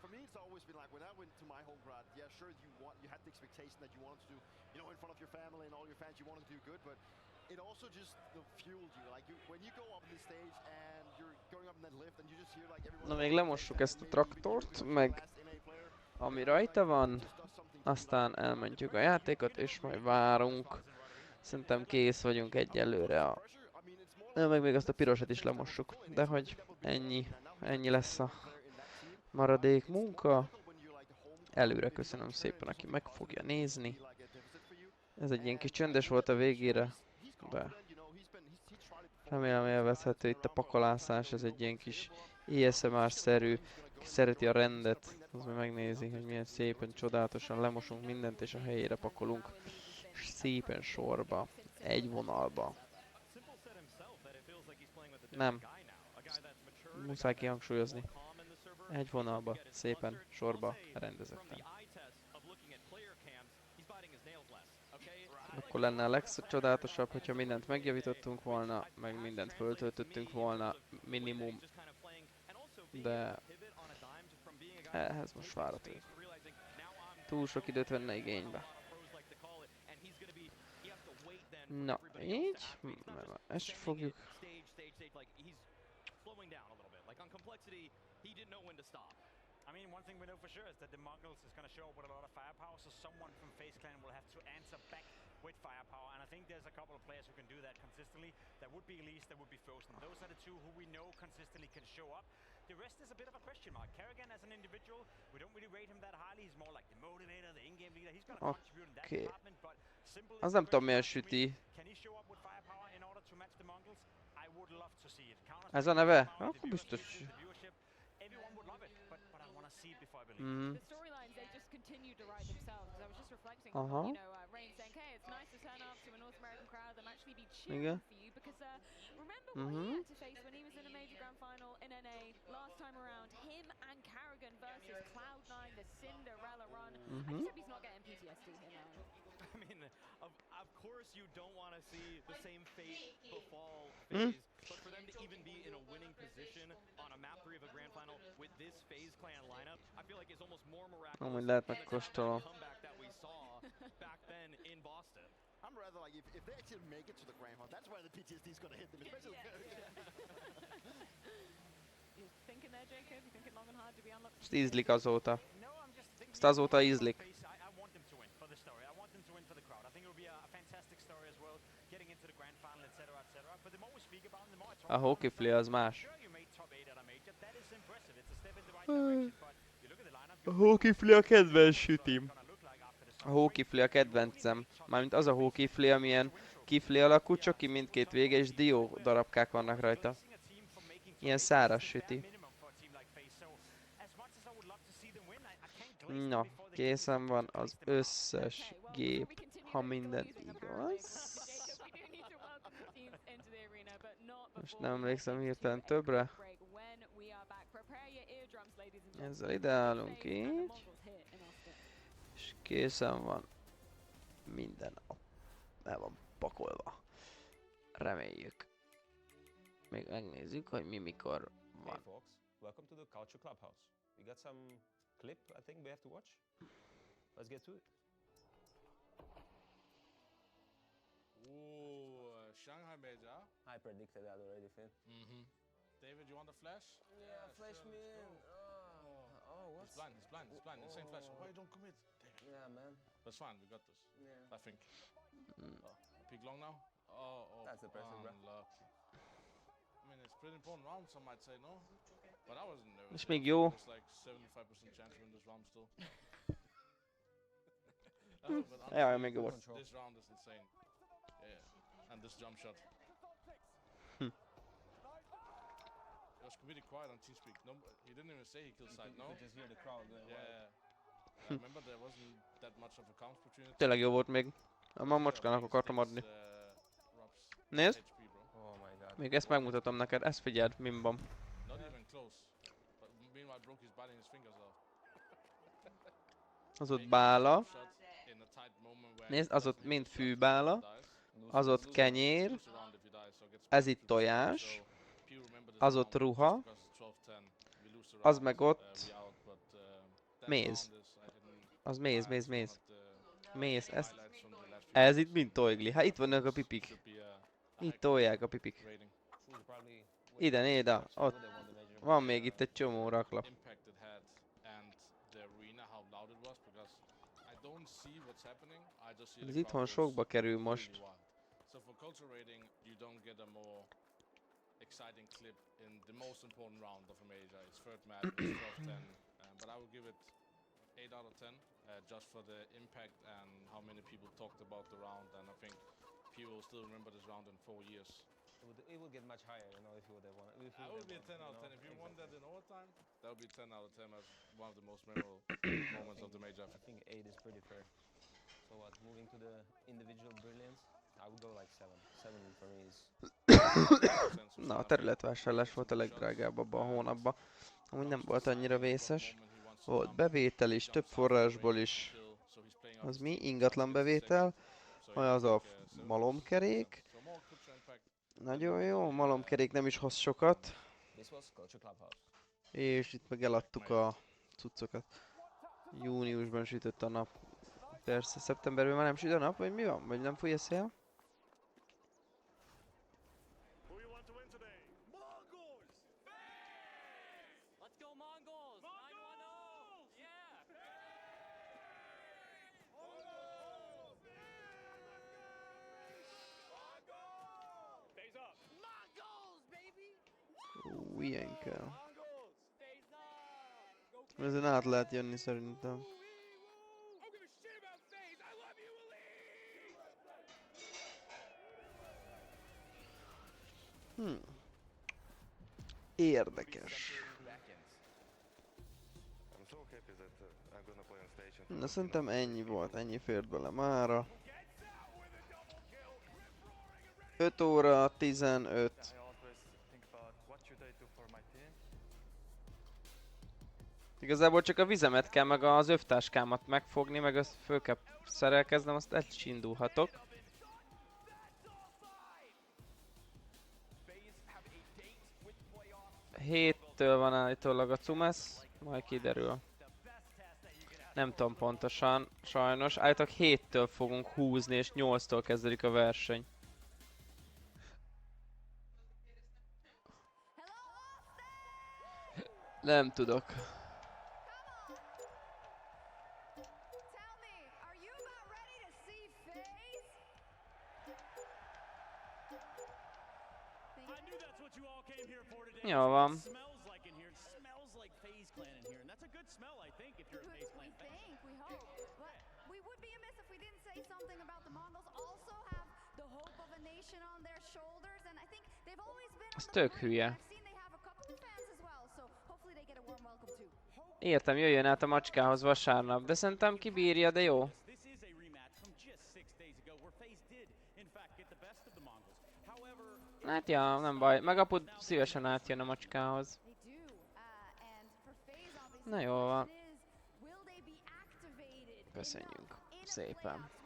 Speaker 17: for me, it's always been like when I went to my home crowd, yeah, sure, you had the expectation that you wanted to do, you know, in front of your family and all your fans, you wanted to do good, but it also just fueled you. Like when you go up on the stage and you're going up in that lift and you just hear like everyone.
Speaker 1: Na még lemossuk ezt a traktort, meg ami rajta van, aztán elmentjük a játékot, és majd várunk. Szerintem kész vagyunk egyelőre a... Meg még azt a pirosat is lemossuk, de hogy ennyi lesz a maradék munka. Előre köszönöm szépen, aki meg fogja nézni. Ez egy ilyen kis csöndes volt a végére, de remélem élvezhető itt a pakolászás, ez egy ilyen kis ASMR-szerű, aki szereti a rendet, az meg megnézi, hogy milyen szépen, csodálatosan lemosunk mindent, és a helyére pakolunk, és szépen sorba, egy vonalba. Nem, muszáj kihangsúlyozni. Egy vonalba, szépen, sorba, rendezetten. Akkor lenne a legcsodálatosabb, hogyha mindent megjavítottunk volna, meg mindent föltöltöttünk volna, minimum. De ehhez most váratunk. Túl sok időt venne igénybe. Na, így. Ezt fogjuk.
Speaker 18: I mean, one thing we know for sure is that the Mongols is going to show up with a lot of firepower, so someone from FaZe Clan will have to answer back with firepower, and I think there's a couple of players who can do that consistently. That would be Elise, that would be Frozen. Those are the two who we know consistently can show up. The rest is a bit of a question mark. Kerrigan as an individual, we don't really rate him that highly. He's more like the motivator, the in-game leader. He's going to contribute in that department, but simple
Speaker 1: Az nem tudom milyen süti.
Speaker 18: Can he show up with firepower in order to match the Mongols? I would love to see it.
Speaker 1: Ez a neve? Akkor biztos.
Speaker 18: Everyone would love it, but I want to see it before I believe.
Speaker 9: The storylines, they just continue to write themselves. I was just reflecting on, you know, Rain saying, hey, it's nice to turn up to a North American crowd and actually be cheering for you, because remember what he had to face when he was in a major grand final in NA last time around? Him and Carrigan versus Cloud9, the Cinderella run. I just hope he's not getting PTSD here now.
Speaker 14: I mean, of course you don't want to see the same fate befall FaZe, but for them to even be in a winning position on a map 3 of a grand final with this FaZe Clan lineup, I feel like is almost more miraculous than the comeback that we saw back then in Boston.
Speaker 17: I'm rather like, if they actually make it to the grand final, that's where the PTSD is going to hit them, especially.
Speaker 9: You thinking there, Jacob? You thinking long and hard to be unlocked?
Speaker 1: Ezt ízlik azóta. Ezt azóta ízlik.
Speaker 18: I want them to win for the story. I want them to win for the crowd. I think it will be a fantastic story as well, getting into the grand final, etc., etc. But the more we speak about it, the more I talk
Speaker 1: A hókifli az más.
Speaker 18: Sure, you made top 8 at a major. That is impressive. It's a step in the right direction. But you look at the lineup.
Speaker 1: A hókifli a kedvenc sütim. A hókifli a kedvencem. Mármint az a hókifli, amilyen kifli alakú, csoki mindkét vége, és dió darabkák vannak rajta. Ilyen száraz süti. Na, készen van az összes gép, ha minden igaz. Most nem emlékszem hirtelen többre. Ezzel ide állunk így. És készen van minden. El van pakolva. Reméljük. Még megnézzük, hogy mi mikor
Speaker 5: Hey
Speaker 1: van.
Speaker 5: folks, welcome to the Culture Clubhouse. We got some clip I think we have to watch. Let's get to it.
Speaker 22: Ooh, Shanghai Major.
Speaker 5: I predicted that already, Finn.
Speaker 22: David, you want the flash?
Speaker 5: Yeah, flash
Speaker 22: sure,
Speaker 5: me
Speaker 22: let's
Speaker 5: in.
Speaker 22: go.
Speaker 5: Oh, what's...
Speaker 22: He's blind, he's blind, he's blind. Insane flash. Why you don't commit, David?
Speaker 5: Yeah, man.
Speaker 22: That's fine, we got this.
Speaker 5: Yeah.
Speaker 22: I think. Oh, peek long now? Oh.
Speaker 5: That's impressive, bro.
Speaker 22: Unlucky. I mean, it's pretty important round, some might say, no? But I wasn't nervous.
Speaker 1: És még jó.
Speaker 22: There's like 75% chance to win this round still. But
Speaker 1: Ja,
Speaker 22: honestly,
Speaker 1: még jó volt.
Speaker 22: this round is insane. Yeah, and this jump shot. It was completely quiet on TeamSpeak. No, he didn't even say he killed side, no?
Speaker 5: You could just hear the crowd going wild.
Speaker 22: Yeah. I remember there wasn't that much of a count between it.
Speaker 1: Tényleg jó volt még. A mamocskának akartam adni. Nézd!
Speaker 5: Oh my god.
Speaker 1: Még ezt megmutatom neked, ezt figyeld, min van.
Speaker 22: Not even close. But meanwhile broke his biting his fingers off.
Speaker 1: Az ott bála. Nézd, az ott mind fűbála. Az ott kenyér. Ez itt tojás. Az ott ruha. Az meg ott méz. Az méz. Méz, ez itt mind tojgli. Hát itt vannak a pipik. Itt tolják a pipik. Ide, néda, ott. Van még itt egy csomó raklap. Ez itthon sokba kerül most.
Speaker 22: So for culture rating, you don't get a more exciting clip in the most important round of a major. It's third match, it's 12-10. But I would give it 8 out of 10, just for the impact and how many people talked about the round. And I think people will still remember this round in 4 years.
Speaker 5: It would get much higher, you know, if you would have won.
Speaker 22: That would be a 10 out of 10. If you won that in overtime, that would be 10 out of 10 as one of the most memorable moments of the major.
Speaker 5: I think 8 is pretty fair. So what, moving to the individual brilliance? I would go like 7. 7 for me is...
Speaker 1: Na, a területvásárlás volt a legdrágább abban a hónapban. Amúgy nem volt annyira vészes. Volt bevétel is, több forrásból is. Az mi? Ingatlan bevétel. Az a malomkerék. Nagyon jó, malomkerék nem is hoz sokat. És itt meg eladtuk a cuccokat. Júniusban sütött a nap. Persze, szeptemberben már nem süt a nap, vagy mi van? Vagy nem fúj a szél? Ilyen kell. Ezen át lehet jönni szerintem. Érdekes. Na szerintem ennyi volt, ennyi fért bele mára. 5 óra 15. Igazából csak a vizemet kell, meg az övtáskámat megfogni, meg azt föl kell szerelkeznem, azt el is indulhatok. Héttől van állítólag a cumesz, majd kiderül. Nem tudom pontosan, sajnos. Állítólag 7-től fogunk húzni, és 8-tól kezdődik a verseny. Nem tudok. Jó van. Ez tök hülye. Értem, jöjjön át a macskához vasárnap, de szerintem kibírja, de jó. Hát ja, nem baj. Meg apud szívesen átjön a macskához. Na jó van. Köszönjük szépen.